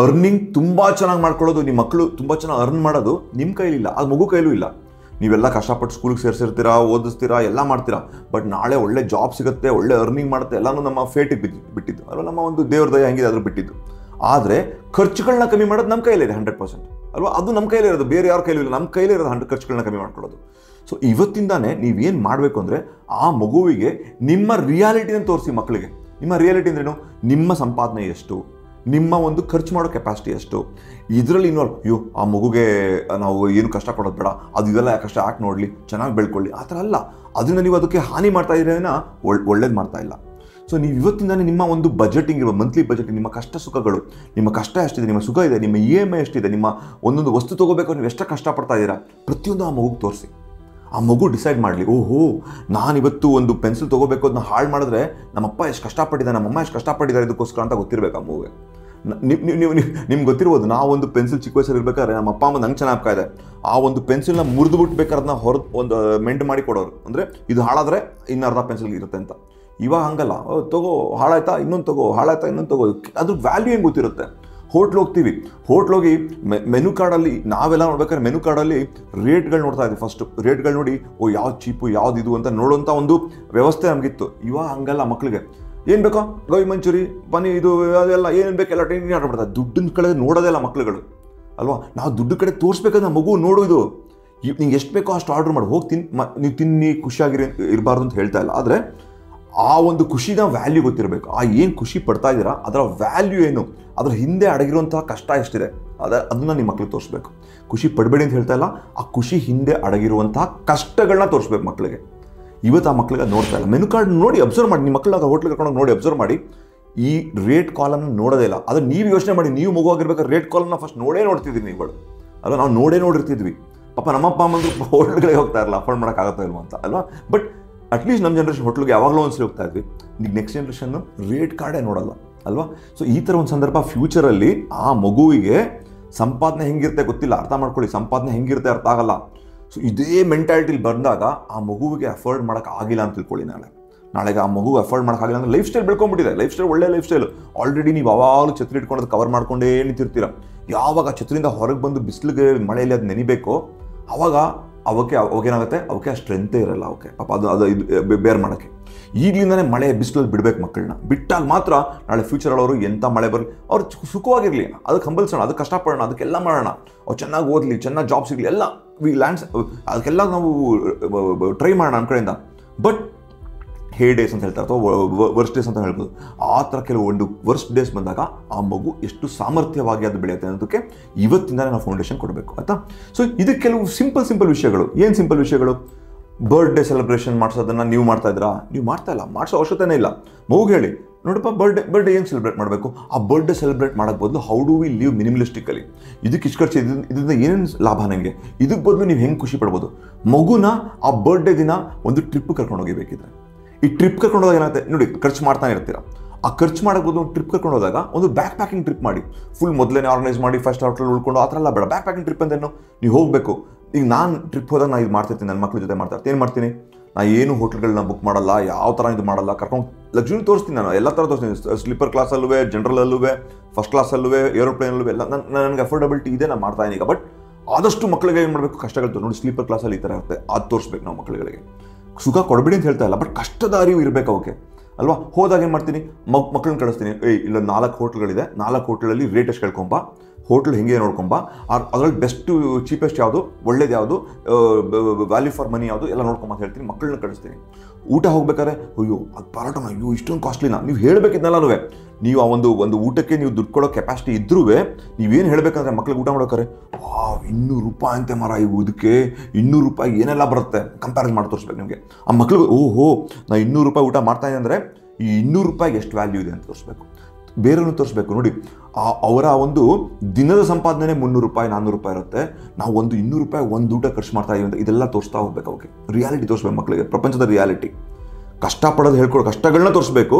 ಅರ್ನಿಂಗ್ ತುಂಬ ಚೆನ್ನಾಗಿ ಮಾಡ್ಕೊಳ್ಳೋದು, ನಿಮ್ಮ ಮಕ್ಕಳು ತುಂಬ ಚೆನ್ನಾಗಿ ಅರ್ನ್ ಮಾಡೋದು ನಿಮ್ಮ ಕೈಲಿಲ್ಲ, ಅದು ಮಗು ಕೈಲೂ ಇಲ್ಲ. ನೀವೆಲ್ಲ ಕಷ್ಟಪಟ್ಟು ಸ್ಕೂಲಿಗೆ ಸೇರಿಸಿರ್ತೀರಾ, ಓದಿಸ್ತೀರಾ, ಎಲ್ಲ ಮಾಡ್ತೀರಾ. ಬಟ್ ನಾಳೆ ಒಳ್ಳೆ ಜಾಬ್ ಸಿಗುತ್ತೆ, ಒಳ್ಳೆ ಅರ್ನಿಂಗ್ ಮಾಡುತ್ತೆ, ಎಲ್ಲನೂ ನಮ್ಮ ಫೇಟಿಗೆ ಬಿಟ್ಟಿದ್ದು ಅಲ್ವಾ, ನಮ್ಮ ಒಂದು ದೇವ್ರ ದಯ ಹೆಂಗಿದೆ ಅದ್ರ ಬಿಟ್ಟಿದ್ದು. ಆದರೆ ಖರ್ಚುಗಳನ್ನ ಕಮ್ಮಿ ಮಾಡೋದು ನಮ್ಮ ಕೈಲಿದೆ 100% ಅಲ್ವಾ. ಅದು ನಮ್ಮ ಕೈಲೇ ಇರೋದು, ಬೇರೆ ಯಾರ ಕೈಲೂ ಇಲ್ಲ, ನಮ್ಮ ಕೈಲೇ ಇರೋದು 100 ಖರ್ಚುಗಳನ್ನ ಕಮ್ಮಿ ಮಾಡ್ಕೊಳ್ಳೋದು. ಸೊ ಇವತ್ತಿಂದಾನೇ ನೀವೇನು ಮಾಡಬೇಕು ಅಂದರೆ ಆ ಮಗುವಿಗೆ ನಿಮ್ಮ ರಿಯಾಲಿಟಿನ ತೋರಿಸಿ ಮಕ್ಕಳಿಗೆ. ನಿಮ್ಮ ರಿಯಾಲಿಟಿ ಅಂದ್ರೇನು, ನಿಮ್ಮ ಸಂಪಾದನೆ ಎಷ್ಟು, ನಿಮ್ಮ ಒಂದು ಖರ್ಚು ಮಾಡೋ ಕೆಪಾಸಿಟಿ ಎಷ್ಟು, ಇದರಲ್ಲಿ ಇನ್ವಾಲ್ವ್. ಆ ಮಗುಗೆ ನಾವು ಏನು ಕಷ್ಟ ಕೊಡೋದು ಬೇಡ, ಅದು ಇದೆಲ್ಲ ಕಷ್ಟ ಯಾಕೆ ನೋಡಲಿ, ಚೆನ್ನಾಗಿ ಬೆಳ್ಕೊಳ್ಳಿ, ಆ ಥರ ಅಲ್ಲ. ಅದರಿಂದ ನೀವು ಅದಕ್ಕೆ ಹಾನಿ ಮಾಡ್ತಾ ಇದ್ದೀರೇನ, ಒಳ್ಳೇದು ಮಾಡ್ತಾ ಇಲ್ಲ. ಸೊ ನೀವು ಇವತ್ತಿಂದಾನೇ ನಿಮ್ಮ ಒಂದು ಬಜೆಟಿಂಗ್ ಇರುವ ಮಂತ್ಲಿ ಬಜೆಟಿಂಗ್, ನಿಮ್ಮ ಕಷ್ಟ ಸುಖಗಳು, ನಿಮ್ಮ ಕಷ್ಟ ಎಷ್ಟಿದೆ, ನಿಮ್ಮ ಸುಖ ಇದೆ, ನಿಮ್ಮ EMI ಎಷ್ಟಿದೆ, ನಿಮ್ಮ ಒಂದೊಂದು ವಸ್ತು ತೊಗೋಬೇಕು ನೀವು ಎಷ್ಟು ಕಷ್ಟಪಡ್ತಾ ಇದ್ದೀರಾ, ಪ್ರತಿಯೊಂದು ಆ ಮಗುಗೆ ತೋರಿಸಿ. ಆ ಮಗು ಡಿಸೈಡ್ ಮಾಡಲಿ, ನಾನಿವತ್ತು ಒಂದು ಪೆನ್ಸಿಲ್ ತೊಗೋಬೇಕು, ಅದನ್ನ ಹಾಳು ಮಾಡಿದ್ರೆ ನಮ್ಮಪ್ಪ ಎಷ್ಟು ಕಷ್ಟಪಟ್ಟಿದ್ದಾರೆ, ನಮ್ಮಮ್ಮ ಎಷ್ಟು ಕಷ್ಟಪಟ್ಟಿದ್ದಾರೆ ಇದಕ್ಕೋಸ್ಕರ ಅಂತ ಗೊತ್ತಿರಬೇಕು ಆ ಮಗುಗೆ. ನಿಮ್ಗೆ ಗೊತ್ತಿರ್ಬೋದು, ನಾವೊಂದು ಪೆನ್ಸಿಲ್ ಚಿಕ್ಕ ವಯಸ್ಸಲ್ಲಿ ಇರ್ಬೇಕಾದ್ರೆ ನಮ್ಮ ಅಪ್ಪ ಅಮ್ಮ ನಂಗೆ ಚೆನ್ನಾಗಿ ಇದೆ, ಆ ಒಂದು ಪೆನ್ಸಿಲ್ನ ಮುರಿದು ಬಿಟ್ಬೇಕಾದ್ರೆ ಅದನ್ನ ಒಂದು ಮೆಂಟ್ ಮಾಡಿ ಕೊಡೋರು. ಅಂದರೆ ಇದು ಹಾಳಾದರೆ ಇನ್ನರ್ಧ ಪೆನ್ಸಿಲ್ ಇರುತ್ತೆ ಅಂತ. ಇವಾಗ ಹಂಗಲ್ಲ, ತಗೋ ಹಾಳಾಯ್ತಾ ಇನ್ನೊಂದು ತಗೋ, ಹಾಳಾಯ್ತಾ ಇನ್ನೊಂದು ತಗೋ. ಅದ್ರ ವ್ಯಾಲ್ಯೂ ಹೆಂಗೆ ಗೊತ್ತಿರುತ್ತೆ. ಹೋಟ್ಲೋಗ್ತೀವಿ, ಹೋಟ್ಲೋಗಿ ಮೆನು ಕಾರ್ಡಲ್ಲಿ ನಾವೆಲ್ಲ ನೋಡ್ಬೇಕಾದ್ರೆ ಮೆನು ಕಾರ್ಡಲ್ಲಿ ರೇಟ್ಗಳು ನೋಡ್ತಾ ಇದ್ದೀವಿ. ಫಸ್ಟ್ ರೇಟ್ಗಳು ನೋಡಿ ಯಾವ್ದು ಚೀಪು ಯಾವ್ದು ಇದು ಅಂತ ನೋಡೋಂಥ ಒಂದು ವ್ಯವಸ್ಥೆ ನಮಗಿತ್ತು. ಇವಾಗ ಹಂಗಲ್ಲ, ಮಕ್ಕಳಿಗೆ ಏನು ಬೇಕೋ ಗೋಬಿ ಮಂಚೂರಿ ಬನ್ನಿ ಇದು ಅದೆಲ್ಲ ಏನೇನು ಬೇಕೆಲ್ಲ ಟ್ರೈನಿಂಗ್ ಆಡ್ಬಿಡ್ತಾರೆ. ದುಡ್ಡಿನ ಕಡೆ ನೋಡೋದೇ ಇಲ್ಲ ಮಕ್ಕಳುಗಳು ಅಲ್ವಾ. ನಾವು ದುಡ್ಡು ಕಡೆ ತೋರಿಸ್ಬೇಕಂದ್ರೆ ಮಗು ನೋಡು, ಇದು ನಿಂಗೆ ಎಷ್ಟು ಬೇಕೋ ಅಷ್ಟು ಆರ್ಡ್ರ್ ಮಾಡಿ ಹೋಗಿ ನೀವು ತಿನ್ನಿ ಖುಷಿಯಾಗಿರಿ ಇರಬಾರ್ದು ಅಂತ ಹೇಳ್ತಾ ಇಲ್ಲ. ಆದರೆ ಆ ಒಂದು ಖುಷಿನ ವ್ಯಾಲ್ಯೂ ಗೊತ್ತಿರಬೇಕು. ಆ ಏನು ಖುಷಿ ಪಡ್ತಾ ಇದ್ದೀರಾ ಅದರ ವ್ಯಾಲ್ಯೂ ಏನು, ಅದರ ಹಿಂದೆ ಅಡಗಿರುವಂತಹ ಕಷ್ಟ ಎಷ್ಟಿದೆ ಅದನ್ನು ನಿಮ್ಮ ಮಕ್ಕಳಿಗೆ ತೋರಿಸ್ಬೇಕು. ಖುಷಿ ಪಡಬೇಡಿ ಅಂತ ಹೇಳ್ತಾ ಇಲ್ಲ, ಆ ಖುಷಿ ಹಿಂದೆ ಅಡಗಿರುವಂತಹ ಕಷ್ಟಗಳನ್ನ ತೋರಿಸ್ಬೇಕು ಮಕ್ಕಳಿಗೆ. ಇವತ್ತು ಆ ಮಕ್ಕಳಿಗೆ ಅದು ನೋಡ್ತಾ ಇಲ್ಲ. ಮೆನು ಕಾರ್ಡ್ ನೋಡಿ ಅಬ್ಸರ್ವ್ ಮಾಡಿ, ನಿಮ್ಮ ಮಕ್ಕಳಾಗ ಹೋಟ್ಲಿಗೆ ಕರ್ಕೊಂಡೋಗಿ ನೋಡಿ ಅಬ್ಸರ್ವ್ ಮಾಡಿ. ಈ ರೇಟ್ ಕಾಲನ್ನು ನೋಡೋದೇ ಇಲ್ಲ. ಅದು ನೀವು ಯೋಚನೆ ಮಾಡಿ, ನೀವು ಮಗುವಾಗಿರ್ಬೇಕಾದ್ರೆ ರೇಟ್ ಕಾಲನ್ನ ಫಸ್ಟ್ ನೋಡ್ತಿದ್ವಿ ನೀವುಗಳು ಅಲ್ವಾ. ನಾವು ನೋಡಿರ್ತಿದ್ವಿ. ಪಾಪ ನಮ್ಮಪ್ಪ ಅಮ್ಮಂದು ಹೋಟ್ಲ್ಗಳಿಗೆ ಹೋಗ್ತಾ ಇರಲ್ಲ, ಅಫೋರ್ಡ್ ಮಾಡೋಕ್ಕಾಗತ್ತೋ ಇಲ್ವ ಅಂತ ಅಲ್ವಾ. ಬಟ್ ಅಟ್ಲೀಸ್ಟ್ ನಮ್ಮ ಜನ್ರೇಷನ್ ಹೋಟ್ಲಿಗೆ ಯಾವಾಗಲೂ ಒಂದ್ಸಲಿ ಹೋಗ್ತಾ ಇದ್ವಿ. ಈಗ ನೆಕ್ಸ್ಟ್ ಜನ್ರೇಷನ್ನು ರೇಟ್ ಕಾರ್ಡೇ ನೋಡಲ್ಲ ಅಲ್ವಾ. ಸೊ ಈ ಥರ ಒಂದು ಸಂದರ್ಭ ಫ್ಯೂಚರಲ್ಲಿ ಆ ಮಗುವಿಗೆ ಸಂಪಾದನೆ ಹೆಂಗಿರುತ್ತೆ ಗೊತ್ತಿಲ್ಲ, ಅರ್ಥ ಮಾಡ್ಕೊಳ್ಳಿ. ಸಂಪಾದನೆ ಹೆಂಗಿರುತ್ತೆ ಅರ್ಥ ಆಗಲ್ಲ. ಸೊ ಇದೇ ಮೆಂಟಾಲಿಟಿಲಿ ಬಂದಾಗ ಆ ಮಗುವಿಗೆ ಅಫೋರ್ಡ್ ಮಾಡೋಕೆ ಆಗಿಲ್ಲ ಅಂತ ತಿಳ್ಕೊಳ್ಳಿ. ನಾಳೆಗೆ ಆ ಮಗು ಅಫೋರ್ಡ್ ಮಾಡೋಕ್ಕಾಗಿಲ್ಲ ಅಂದ್ರೆ ಲೈಫ್ ಸ್ಟೈಲ್ ಬೆಳ್ಕೊಂಡ್ಬಿಟ್ಟಿದೆ. ಲೈಫ್ ಸ್ಟೈಲ್ ಒಳ್ಳೆ ಲೈಫ್ ಸ್ಟೈಲು. ಆಲ್ರೆಡಿ ನೀವು ಯಾವಾಗಲೂ ಛತ್ರಿ ಇಟ್ಕೊಂಡು ಕವರ್ ಮಾಡ್ಕೊಂಡೇ ನಿಂತಿರ್ತೀರ. ಯಾವಾಗ ಛತ್ರಿಯಿಂದ ಹೊರಗೆ ಬಂದು ಬಿಸಿಲಿಗೆ ಮಳೆಯಲ್ಲಿ ಅದು ನೆನಿಬೇಕೋ ಅವಾಗೇನಾಗುತ್ತೆ, ಅವಕ್ಕೆ ಆ ಸ್ಟ್ರೆಂತೇ ಇರಲ್ಲ. ಅವಕ್ಕೆ ಪಾಪ ಅದು ಇದು ಬೇರ್ ಮಾಡೋಕ್ಕೆ. ಈಗಲಿಂದನೇ ಮಳೆ ಬಿಸಿಲಲ್ಲಿ ಬಿಡಬೇಕು ಮಕ್ಕಳನ್ನ. ಬಿಟ್ಟಾಗ ಮಾತ್ರ ನಾಳೆ ಫ್ಯೂಚರಲ್ಲಿ ಅವರು ಎಂಥ ಮಳೆ ಬರಲಿ ಅವ್ರು ಸುಖವಾಗಿರಲಿ. ಅದಕ್ಕೆ ಹಂಬಲ್ಸೋಣ, ಅದಕ್ಕೆ ಕಷ್ಟಪಡೋಣ, ಅದಕ್ಕೆಲ್ಲ ಮಾಡೋಣ. ಅವ್ರು ಚೆನ್ನಾಗಿ ಓದಲಿ, ಚೆನ್ನಾಗಿ ಜಾಬ್ ಸಿಗಲಿ, ಎಲ್ಲ ಅದಕ್ಕೆಲ್ಲ ನಾವು ಟ್ರೈ ಮಾಡೋಣ ನಮ್ಮ ಕಡೆಯಿಂದ. ಬಟ್ ಹೇ ಡೇಸ್ ಅಂತ ಹೇಳ್ತಾರೆ ಅಥವಾ ವರ್ಸ್ಟ್ ಡೇಸ್ ಅಂತ ಹೇಳ್ಬೋದು. ಆ ಥರ ಕೆಲವು ಒಂದು ವರ್ಸ್ಟ್ ಡೇಸ್ ಬಂದಾಗ ಆ ಮಗು ಎಷ್ಟು ಸಾಮರ್ಥ್ಯವಾಗಿ ಅದು ಬೆಳೆಯುತ್ತೆ ಅನ್ನೋದಕ್ಕೆ ಇವತ್ತಿಂದಲೇ ನಾವು ಫೌಂಡೇಶನ್ ಕೊಡಬೇಕು ಆಯಿತಾ. ಸೊ ಇದಕ್ಕೆ ಕೆಲವು ಸಿಂಪಲ್ ವಿಷಯಗಳು. ಏನು ಸಿಂಪಲ್ ವಿಷಯಗಳು? ಬರ್ಡೇ ಸೆಲೆಬ್ರೇಷನ್ ಮಾಡಿಸೋದನ್ನು ನೀವು ಮಾಡ್ತಾ ಇದ್ದೀರಾ? ನೀವು ಮಾಡ್ತಾ ಇಲ್ಲ, ಮಾಡಿಸೋ ಅವಶ್ಯಕತೆನೇ ಇಲ್ಲ. ಮಗುಗೆ ಹೇಳಿ, ನೋಡಪ್ಪ ಬರ್ಡೇ ಏನು ಸೆಲೆಬ್ರೇಟ್ ಮಾಡಬೇಕು, ಆ ಬರ್ಡೇ ಸೆಲೆಬ್ರೇಟ್ ಮಾಡೋಕ್ಕೆ ಬದಲು ಹೌ ಡು ವಿ ಲಿವ್ ಮಿನಿಮಲಿಸ್ಟಿಕಲಿ, ಇದಕ್ಕೆ ಇಷ್ಟು ಖರ್ಚು, ಇದರಿಂದ ಏನೇನು ಲಾಭ ನನಗೆ, ಇದಕ್ಕೆ ಬದಲು ನೀವು ಹೆಂಗೆ ಖುಷಿ ಪಡ್ಬೋದು. ಮಗುನ ಆ ಬರ್ಡೇ ದಿನ ಒಂದು ಟ್ರಿಪ್ ಕರ್ಕೊಂಡು ಹೋಗಿಬೇಕಿದ್ರೆ, ಈ ಟ್ರಿಪ್ ಕರ್ಕೊಂಡು ಹೋದಾಗ ಏನಾಗುತ್ತೆ ನೋಡಿ, ಖರ್ಚು ಮಾಡ್ತಾನೆ ಇರ್ತೀರ. ಆ ಖರ್ಚು ಮಾಡೋದು ಒಂದು ಟ್ರಿಪ್ ಕರ್ಕೊಂಡು ಹೋದಾಗ ಒಂದು ಬ್ಯಾಕ್ ಪ್ಯಾಕಿಂಗ್ ಟ್ರಿಪ್ ಮಾಡಿ, ಫುಲ್ ಮೊದಲೇ ಆರ್ಗನೈಸ್ ಮಾಡಿ ಫಸ್ಟ್ ಹೋಟೆಲ್ ಉಳ್ಕೊಂಡು ಆ ಥರ ಎಲ್ಲ ಬೇಡ. ಬ್ಯಾಕ್ ಪ್ಯಾಕಿಂಗ್ ಟ್ರಿಪ್ ಅಂದೇನು, ನೀವು ಹೋಗಬೇಕು. ಈಗ ನಾನು ಟ್ರಿಪ್ ಹೋದಾಗ ನಾನು ಇದು ಮಾಡ್ತಿರ್ತೀನಿ, ನನ್ನ ಮಕ್ಳ ಜೊತೆ ಮಾಡ್ತಾ ಇರ್ತೀನಿ. ಏನು ಮಾಡ್ತೀನಿ, ನಾನು ಏನು ಹೋಟೆಲ್ಗಳನ್ನ ಬುಕ್ ಮಾಡಲ್ಲ, ಯಾವ ಥರ ಇದು ಮಾಡಲ್ಲ, ಕರ್ಕೊಂಡು ಲಕ್ಸುರಿ ತೋರಿಸ್ತೀನಿ. ನಾನು ಎಲ್ಲ ಥರ ತೋರಿಸ್ತೀನಿ, ಸ್ಲೀಪರ್ ಕ್ಲಾಸಲ್ಲೂ, ಜನರಲ್ಲೂ, ಫಸ್ಟ್ ಕ್ಲಾಸಲ್ಲೂ, ಏರೋಪ್ಲೇನಲ್ಲೂ ಎಲ್ಲ ನನಗೆ ಅಫೋರ್ಡಬಿಲಿಟಿ ಇದೆ, ನಾನು ಮಾಡ್ತಾ ಈಗ. ಬಟ್ ಆದಷ್ಟು ಮಕ್ಕಳಿಗೆ ಏನು ಮಾಡಬೇಕು, ಕಷ್ಟಗಳು ನೋಡಿ, ಸ್ಲೀಪರ್ ಕ್ಲಾಸಲ್ಲಿ ಈ ಥರ ಇರುತ್ತೆ, ಅದು ತೋರಿಸ್ಬೇಕು ನಾವು ಮಕ್ಕಳುಗಳಿಗೆ. ಸುಖ ಕೊಡಬೇಡಿ ಅಂತ ಹೇಳ್ತಾ ಇಲ್ಲ, ಬಟ್ ಕಷ್ಟದ ಅರಿವು ಇರಬೇಕು ಅವಕ್ಕೆ ಅಲ್ವಾ. ಹೋದಾಗ ಏನು ಮಾಡ್ತೀನಿ, ಮಕ್ಕಳನ್ನ ಕಳಿಸ್ತೀನಿ, ಇಲ್ಲ 4 ಹೋಟ್ಲ್ಗಳಿದೆ, 4 ಹೋಟ್ಲಲ್ಲಿ ರೇಟ್ ಎಷ್ಟು ಕೇಳ್ಕೊಂಬ, ಹೋಟ್ಲ್ ಹೆಂಗೆ ನೋಡ್ಕೊಂಬ, ಅದ್ರಲ್ಲಿ ಬೆಸ್ಟು ಚೀಪೆಸ್ಟ್ ಯಾವುದು, ಒಳ್ಳೇದು ಯಾವುದು, ವ್ಯಾಲ್ಯೂ ಫಾರ್ ಮನಿ ಯಾವುದು ಎಲ್ಲ ನೋಡ್ಕೊಂಬ ಅಂತ ಹೇಳ್ತೀನಿ. ಮಕ್ಕಳನ್ನ ಕಳಿಸ್ತೀನಿ. ಊಟ ಹೋಗ್ಬೇಕಾದ್ರೆ ಅಯ್ಯೋ ಅದು ಪರೋಟನ, ಅಯ್ಯೋ ಇಷ್ಟೊಂದು ಕಾಸ್ಟ್ಲಿನ, ನೀವು ಹೇಳಬೇಕಿದ್ನಲ್ಲೂ ನೀವು ಆ ಒಂದು ಊಟಕ್ಕೆ ನೀವು ದುಡ್ಡು ಕೊಡೋ ಕೆಪಾಸಿಟಿ ಇದ್ರೂ ನೀವೇನು ಹೇಳಬೇಕಂದ್ರೆ ಮಕ್ಳಿಗೆ ಊಟ ಮಾಡೋಕ್ಕಾರೆ, ₹200 ಅಂತೆ ಮರ, ಇವು ಇದಕ್ಕೆ ₹200 ಏನೆಲ್ಲ ಬರುತ್ತೆ ಕಂಪ್ಯಾರಿಸ್ ಮಾಡಿ ತೋರಿಸ್ಬೇಕು ನಿಮಗೆ. ಆ ಮಕ್ಳಿಗೆ ಓಹೋ ನಾನು ₹200 ಊಟ ಮಾಡ್ತಾಯಿದ್ದೆ ಅಂದರೆ ಈ ₹200 ಎಷ್ಟು ವ್ಯಾಲ್ಯೂ ಇದೆ ಅಂತ ತೋರಿಸ್ಬೇಕು. ಬೇರೆಯೂ ತೋರಿಸ್ಬೇಕು ನೋಡಿ, ಅವರ ಒಂದು ದಿನದ ಸಂಪಾದನೆ ₹300 ₹400 ಇರುತ್ತೆ, ನಾವು ಒಂದು ₹200 ಒಂದು ಊಟ ಖರ್ಚು ಮಾಡ್ತಾ ಇದೀವಿ ಅಂತ ಇದೆಲ್ಲ ತೋರಿಸ್ತಾ ಹೋಗ್ಬೇಕು. ಅವಕ್ಕೆ ರಿಯಾಲಿಟಿ ತೋರಿಸ್ಬೇಕು ಮಕ್ಕಳಿಗೆ, ಪ್ರಪಂಚದ ರಿಯಾಲಿಟಿ. ಕಷ್ಟಪಡೋದು ಹೇಳ್ಕೊಡೋ, ಕಷ್ಟಗಳನ್ನ ತೋರಿಸ್ಬೇಕು.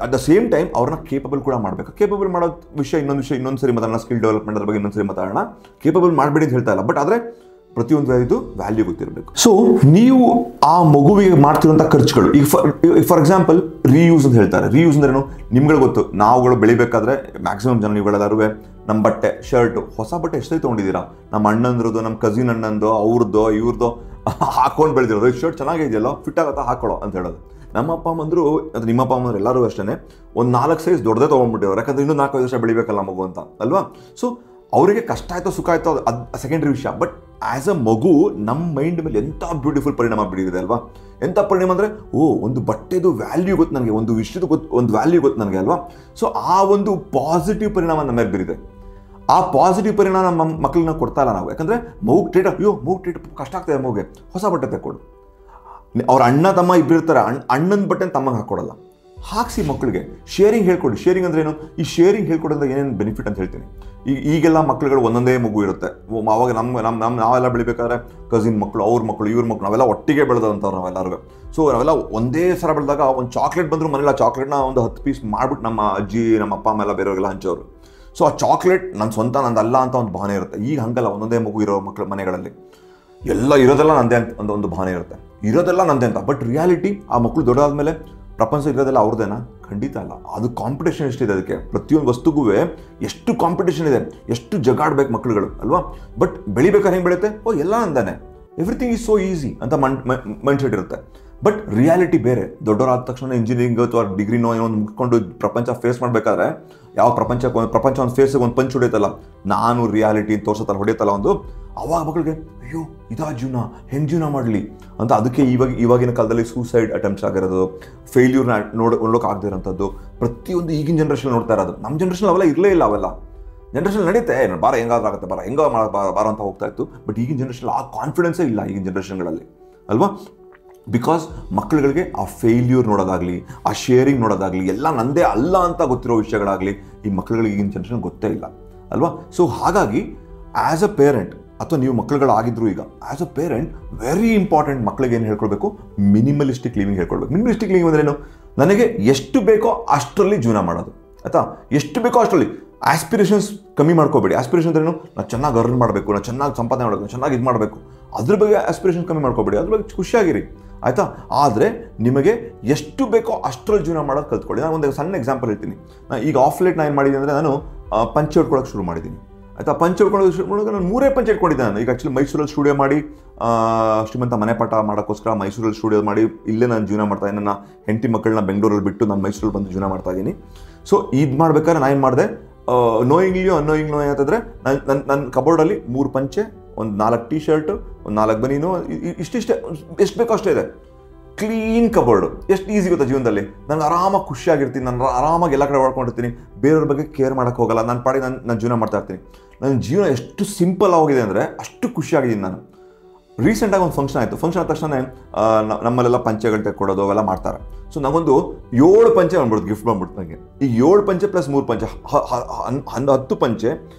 ಅಟ್ ದ ಸೇಮ್ ಟೈಮ್ ಅವ್ರನ್ನ ಕೇಪಬಲ್ ಕೂಡ ಮಾಡಬೇಕು. ಕೇಪಬಲ್ ಮಾಡೋ ವಿಷಯ ಇನ್ನೊಂದು ಸರಿ ಮಾತಾಡೋಣ, ಸ್ಕಿಲ್ ಡೆವಲಪ್ಮೆಂಟ್ ಅದ್ರ ಬಗ್ಗೆ ಇನ್ನೊಂದು ಸರಿ ಮಾತಾಡೋಣ. ಕೇಪಬಲ್ ಮಾಡಬೇಡಿ ಅಂತ ಹೇಳ್ತಾ ಇಲ್ಲ, ಬಟ್ ಆದರೆ ಪ್ರತಿಯೊಂದು ಇದು ವ್ಯಾಲ್ಯೂ ಗೊತ್ತಿರಬೇಕು. ಸೊ ನೀವು ಆ ಮಗುವಿಗೆ ಮಾಡ್ತಿರುವಂಥ ಖರ್ಚುಗಳು, ಈಗ ಫಾರ್ ಎಕ್ಸಾಂಪಲ್ ರೀಯೂಸ್ ಅಂತ ಹೇಳ್ತಾರೆ. ರೀಯೂಸ್ ಅಂದ್ರೇನು ನಿಮ್ಗಳಿಗೆ ಗೊತ್ತು. ನಾವುಗಳು ಬೆಳಿಬೇಕಾದ್ರೆ ಮ್ಯಾಕ್ಸಿಮಮ್ ಜನ ನೀವುಗಳೆಲ್ಲರೂ ನಮ್ಮ ಬಟ್ಟೆ, ಶರ್ಟು, ಹೊಸ ಬಟ್ಟೆ ಎಷ್ಟೇ ತೊಗೊಂಡಿದ್ದೀರಾ, ನಮ್ಮ ಅಣ್ಣಂದ್ರದ್ದು, ನಮ್ಮ ಕಸಿನ್ ಅಣ್ಣಂದು, ಅವ್ರದ್ದು ಇವ್ರದ್ದು ಹಾಕೊಂಡು ಬೆಳೆದಿರೋದು. ಈ ಶರ್ಟ್ ಚೆನ್ನಾಗಿದೆಯಲ್ಲ, ಫಿಟ್ ಆಗುತ್ತಾ, ಹಾಕೊಳ್ಳೋ ಅಂತ ಹೇಳೋದು. ನಮ್ಮ ಅಪ್ಪ ಅಮ್ಮಂದರು ಅದು ನಿಮ್ಮ ಅಪ್ಪ ಅಮ್ಮಂದ್ರು ಎಲ್ಲರೂ ಅಷ್ಟೇ ಒಂದು 4 ಸೈಜ್ ದೊಡ್ಡದೇ ತೊಗೊಂಡ್ಬಿಟ್ಟಿವ್ರು, ಯಾಕಂದ್ರೆ ಇನ್ನೂ 4-5 ವರ್ಷ ಬೆಳಿಬೇಕಲ್ಲ ಮಗು ಅಂತ ಅಲ್ವಾ. ಸೊ ಅವರಿಗೆ ಕಷ್ಟ ಆಯಿತೋ ಸುಖ ಆಯಿತೋ ಅದು ಸೆಕೆಂಡ್ರಿ ವಿಷಯ. ಬಟ್ ಆ್ಯಸ್ ಅ ಮಗು ನಮ್ಮ ಮೈಂಡ್ ಮೇಲೆ ಎಂಥ ಬ್ಯೂಟಿಫುಲ್ ಪರಿಣಾಮ ಬೀರಿದೆ ಅಲ್ವಾ. ಎಂಥ ಪರಿಣಾಮ ಅಂದರೆ, ಒಂದು ಬಟ್ಟೆದು ವ್ಯಾಲ್ಯೂ ಗೊತ್ತು ನನಗೆ, ಒಂದು ವಿಷಯದ ಗೊತ್ತು, ಒಂದು ವ್ಯಾಲ್ಯೂ ಗೊತ್ತು ನನಗೆ ಅಲ್ವಾ. ಸೊ ಆ ಒಂದು ಪಾಸಿಟಿವ್ ಪರಿಣಾಮ ನಮ್ಮ ಮೇಲೆ ಬೀರಿದೆ. ಆ ಪಾಸಿಟಿವ್ ಪರಿಣಾಮ ನಮ್ಮ ಮಕ್ಕಳನ್ನ ಕೊಡ್ತಾ ಇಲ್ಲ ನಾವು. ಯಾಕಂದರೆ ಮಗು ಟ್ರೀಟ್ ಕಷ್ಟ ಆಗ್ತದೆ, ಮಗುಗೆ ಹೊಸ ಬಟ್ಟೆ ತಕ್ಕೊಡು. ಅವ್ರ ಅಣ್ಣ ತಮ್ಮ ಇಬ್ಬರು ಇರ್ತಾರೆ, ಅಣ್ಣನ ಬಟ್ಟೆ ತಮ್ಮಗೆ ಹಾಕ್ಕೊಡಲ್ಲ. ಹಾಕ್ಸಿ ಮಕ್ಕಳಿಗೆ ಶೇರಿಂಗ್ ಹೇಳ್ಕೊಡಿ. ಶೇರಿಂಗ್ ಅಂದ್ರೆ ಏನು? ಈ ಶೇರಿಂಗ್ ಹೇಳ್ಕೊಡೋದ್ರಿಂದ ಏನೇನು ಬೆನಿಫಿಟ್ ಅಂತ ಹೇಳ್ತೀನಿ. ಈಗೆಲ್ಲ ಮಕ್ಕಳುಗಳು ಒಂದೊಂದೇ ಮಗು ಇರುತ್ತೆ. ಆವಾಗ ನಾವೆಲ್ಲ ಬೆಳಿಬೇಕಾದ್ರೆ ಕಸಿನ್ ಮಕ್ಕಳು, ಅವ್ರ ಮಕ್ಕಳು, ಇವ್ರ ಮಕ್ಕಳು, ನಾವೆಲ್ಲ ಒಟ್ಟಿಗೆ ಬೆಳೆದಂಥವ್ರು ನಾವೆಲ್ಲರೂ. ಸೊ ನಾವೆಲ್ಲ ಒಂದೇ ಸಲ ಬೆಳೆದಾಗ ಒಂದು ಚಾಕ್ಲೇಟ್ ಬಂದರೂ ಮನೇಲಿ ಆ ಚಾಕ್ಲೇಟ್ನ ಒಂದು 10 ಪೀಸ್ ಮಾಡ್ಬಿಟ್ಟು ನಮ್ಮ ಅಜ್ಜಿ, ನಮ್ಮ ಅಪ್ಪ ಅಮ್ಮ ಎಲ್ಲ ಬೇರೆಯವ್ರಿಗೆಲ್ಲ ಹಂಚೋರು. ಸೊ ಆ ಚಾಕ್ಲೇಟ್ ನನ್ನ ಸ್ವಂತ, ನಂದಲ್ಲ ಅಂತ ಒಂದು ಭಾವನೆ ಇರುತ್ತೆ. ಈಗ ಹಂಗಲ್ಲ, ಒಂದೊಂದೇ ಮಗು ಇರೋ ಮಕ್ಕಳ ಮನೆಗಳಲ್ಲಿ ಎಲ್ಲ ಇರೋದೆಲ್ಲ ನಂದೇ ಅಂತ ಒಂದು ಭಾವನೆ ಇರುತ್ತೆ, ಇರೋದೆಲ್ಲ ನಂದೇ ಅಂತ. ಬಟ್ ರಿಯಾಲಿಟಿ ಆ ಮಕ್ಕಳು ದೊಡ್ಡದಾದ್ಮೇಲೆ ಪ್ರಪಂಚ ಇರೋದೆಲ್ಲ ಅವ್ರದ್ದೇನಾ? ಖಂಡಿತ ಅಲ್ಲ. ಅದು ಕಾಂಪಿಟೇಷನ್ ಎಷ್ಟಿದೆ, ಅದಕ್ಕೆ ಪ್ರತಿಯೊಂದು ವಸ್ತುಗೂ ಎಷ್ಟು ಕಾಂಪಿಟೇಷನ್ ಇದೆ, ಎಷ್ಟು ಜಗಾಡ್ಬೇಕು ಮಕ್ಕಳುಗಳು ಅಲ್ವಾ. ಬಟ್ ಬೆಳಿಬೇಕಾದ್ರೆ ಹೆಂಗೆ ಬೆಳೆಯುತ್ತೆ, ಎಲ್ಲ ನಂದಾನೆ, ಎವ್ರಿಥಿಂಗ್ ಈಸ್ ಸೋ ಈಸಿ ಅಂತ ಮೈಂಡ್ ಸೆಟ್ ಇರುತ್ತೆ. ಬಟ್ ರಿಯಾಲಿಟಿ ಬೇರೆ. ದೊಡ್ಡವರಾದ ತಕ್ಷಣ ಇಂಜಿನಿಯರಿಂಗ್ ಅಥವಾ ಡಿಗ್ರಿನೋ ಏನೋ ಒಂದು ಮುಗಿಸ್ಕೊಂಡು ಪ್ರಪಂಚ ಫೇಸ್ ಮಾಡಬೇಕಾದ್ರೆ ಯಾವ ಪ್ರಪಂಚ ಒಂದು ಫೇಸಿಗೆ ಒಂದು ಪಂಚ್ ಹೊಡೆಯುತ್ತಲ್ಲ, ನಾನು ರಿಯಾಲಿಟಿ ತೋರ್ಸತ್ತಲ್ಲ, ಹೊಡೆಯುತ್ತಲ್ಲ ಒಂದು, ಅವಾಗ ಮಕ್ಕಳಿಗೆ ಅಯ್ಯೋ ಇದಾ ಜೀವನ, ಹೆಂಗೆ ಜೀವನ ಮಾಡಲಿ ಅಂತ. ಅದಕ್ಕೆ ಇವಾಗಿನ ಕಾಲದಲ್ಲಿ ಸೂಸೈಡ್ ಅಟೆಂಪ್ಟ್ಸ್ ಆಗಿರೋದು, ಫೇಲ್ಯೂರ್ನ ನೋಡೋಕೆ ಆಗದೆ ಇರೋಂಥದ್ದು ಪ್ರತಿಯೊಂದು ಈಗಿನ ಜನ್ರೇಷನ್ ನೋಡ್ತಾ ಇರೋದು. ನಮ್ಮ ಜನ್ರೇಷನ್ ಅವೆಲ್ಲ ಇರಲೇ ಇಲ್ಲ. ಅವೆಲ್ಲ ಜನ್ರೇಷನ್ ನಡೀತೆ, ಬಾರ ಹೆಂಗಾದ್ರೂ ಆಗುತ್ತೆ, ಬಾರ ಅಂತ ಹೋಗ್ತಾ ಇತ್ತು. ಬಟ್ ಈಗಿನ ಜನ್ರೇಷನ್ ಆ ಕಾನ್ಫಿಡೆನ್ಸೇ ಇಲ್ಲ ಈಗಿನ ಜನ್ರೇಷನ್ಗಳಲ್ಲಿ ಅಲ್ವಾ. ಬಿಕಾಸ್ ಮಕ್ಕಳುಗಳಿಗೆ ಆ ಫೇಲ್ಯೂರ್ ನೋಡೋದಾಗಲಿ, ಆ ಶೇರಿಂಗ್ ನೋಡೋದಾಗಲಿ, ಎಲ್ಲ ನಂದೇ ಅಲ್ಲ ಅಂತ ಗೊತ್ತಿರೋ ವಿಷಯಗಳಾಗಲಿ ಈ ಮಕ್ಕಳುಗಳಿಗೆ ಈಗಿನ ಜನ್ರೇಷನ್ ಗೊತ್ತೇ ಇಲ್ಲ ಅಲ್ವಾ. ಸೊ ಹಾಗಾಗಿ ಆ್ಯಸ್ ಅ ಪೇರೆಂಟ್ ಅಥವಾ ನೀವು ಮಕ್ಕಳುಗಳಾಗಿದ್ರು ಈಗ as a parent very important ಮಕ್ಕಳಿಗೆ ಏನು ಹೇಳ್ಕೊಳ್ಬೇಕು, ಮಿನಿಮಲಿಸ್ಟಿಕ್ ಲಿವಿಂಗ್ ಹೇಳ್ಕೊಳ್ಬೇಕು. ಮಿನಿಮಲಿಸ್ಟಿಕ್ ಲಿವಿಂಗ್ ಅಂದ್ರೇನು? ನನಗೆ ಎಷ್ಟು ಬೇಕೋ ಅಷ್ಟರಲ್ಲಿ ಜೀವನ ಮಾಡೋದು ಆಯಿತಾ. ಎಷ್ಟು ಬೇಕೋ ಅಷ್ಟರಲ್ಲಿ. ಆಸ್ಪಿರೇಷನ್ಸ್ ಕಮ್ಮಿ ಮಾಡ್ಕೋಬೇಡಿ. ಆಸ್ಪಿರೇಷನ್ ಅಂದ್ರೇನು? ನಾನು ಚೆನ್ನಾಗಿ ಅರ್ನ್ ಮಾಡಬೇಕು, ನಾನು ಚೆನ್ನಾಗಿ ಸಂಪಾದನೆ ಮಾಡಬೇಕು, ಚೆನ್ನಾಗಿ ಇದು ಮಾಡಬೇಕು, ಅದ್ರ ಬಗ್ಗೆ ಆಸ್ಪಿರೇಷನ್ ಕಮ್ಮಿ ಮಾಡ್ಕೋಬೇಡಿ. ಅದ್ರ ಬಗ್ಗೆ ಖುಷಿಯಾಗಿರಿ ಆಯಿತಾ. ಆದರೆ ನಿಮಗೆ ಎಷ್ಟು ಬೇಕೋ ಅಷ್ಟರಲ್ಲಿ ಜೀವನ ಮಾಡೋದು ಕಲ್ತ್ಕೊಳ್ಳಿ. ನಾನು ಒಂದು ಸಣ್ಣ ಎಕ್ಸಾಂಪಲ್ ಹೇಳ್ತೀನಿ. ಈಗ ಆಫ್ ಲೇಟ್ ನಾನು ಏನು ಮಾಡಿದ್ದೀನಿ ಅಂದರೆ, ನಾನು ಪಂಚೆ ಹೊಡ್ಕೊಳ್ಳೋಕೆ ಶುರು ಮಾಡಿದ್ದೀನಿ ಆಯಿತಾ. ಪಂಚೆ ಹೊಡ್ಕೊಳ್ಳೋಕೆ ಶುರು ಮಾಡಿದಾಗ ನಾನು 3 ಪಂಚೆ ಇಟ್ಕೊಂಡಿದ್ದೆ. ನಾನು ಈಗ ಆ್ಯಕ್ಚುಲಿ ಮೈಸೂರಲ್ಲಿ ಸ್ಟುಡಿಯೋ ಮಾಡಿ, ಶ್ರೀಮಂತ ಮನೆ ಪಾಠ ಮಾಡೋಕ್ಕೋಸ್ಕರ ಮೈಸೂರಲ್ಲಿ ಸ್ಟುಡಿಯೋ ಮಾಡಿ ಇಲ್ಲೇ ನಾನು ಜೀವನ ಮಾಡ್ತಾಯಿದ್ದೀನಿ. ನನ್ನ ಹೆಂಡತಿ ಮಕ್ಕಳನ್ನ ಬೆಂಗಳೂರಲ್ಲಿ ಬಿಟ್ಟು ನಾನು ಮೈಸೂರಲ್ಲಿ ಬಂದು ಜೀವನ ಮಾಡ್ತಾಯಿದ್ದೀನಿ. ಸೊ ಇದು ಮಾಡ್ಬೇಕಾದ್ರೆ ನಾನು ಏನು ಮಾಡಿದೆ, ನೋಯಿಂಗ್ಲಿಯೋ ಅನ್ನೋಯಿಂಗ್ಲೋ ಏನಂತಂದರೆ, ನನ್ನ ಕಬೋರ್ಡಲ್ಲಿ 3 ಪಂಚೆ, ಒಂದು 4 ಟೀ ಶರ್ಟು, ಒಂದು 4 ಬನೀನು, ಇಷ್ಟಿಷ್ಟೇ, ಎಷ್ಟು ಬೇಕೋ ಅಷ್ಟೇ ಇದೆ. ಕ್ಲೀನ್ ಕಬೋರ್ಡು ಎಷ್ಟು ಈಸಿ ಗೊತ್ತಾ ಜೀವನದಲ್ಲಿ. ನಾನು ಆರಾಮಾಗಿ ಖುಷಿಯಾಗಿರ್ತೀನಿ, ನಾನು ಆರಾಮಾಗಿ ಎಲ್ಲ ಕಡೆ ಓಡ್ಕೊಂಡಿರ್ತೀನಿ, ಬೇರೆಯವ್ರ ಬಗ್ಗೆ ಕೇರ್ ಮಾಡೋಕ್ಕೆ ಹೋಗಲ್ಲ, ನನ್ನ ಪಾಡಿ ನಾನು ಜೀವನ ಮಾಡ್ತಾ ಇರ್ತೀನಿ. ನನ್ನ ಜೀವನ ಎಷ್ಟು ಸಿಂಪಲ್ ಆಗಿದೆ ಅಂದರೆ ಅಷ್ಟು ಖುಷಿಯಾಗಿದ್ದೀನಿ ನಾನು. ರೀಸೆಂಟಾಗಿ ಒಂದು ಫಂಕ್ಷನ್ ಆಯಿತು. ಫಂಕ್ಷನ್ ಆದ ತಕ್ಷಣ ನಮ್ಮಲ್ಲೆಲ್ಲ ಪಂಚೆಗಳು ತೆಕ್ಕೊಡೋದು ಅವೆಲ್ಲ ಮಾಡ್ತಾರೆ. ಸೊ ನಾವೊಂದು 7 ಪಂಚೆ ಬಂದ್ಬಿಡ್ತು, ಗಿಫ್ಟ್ ಬಂದ್ಬಿಡ್ತು ನನಗೆ. ಈ 7 ಪಂಚೆ ಪ್ಲಸ್ 3 ಪಂಚೆ 10 ಪಂಚೆ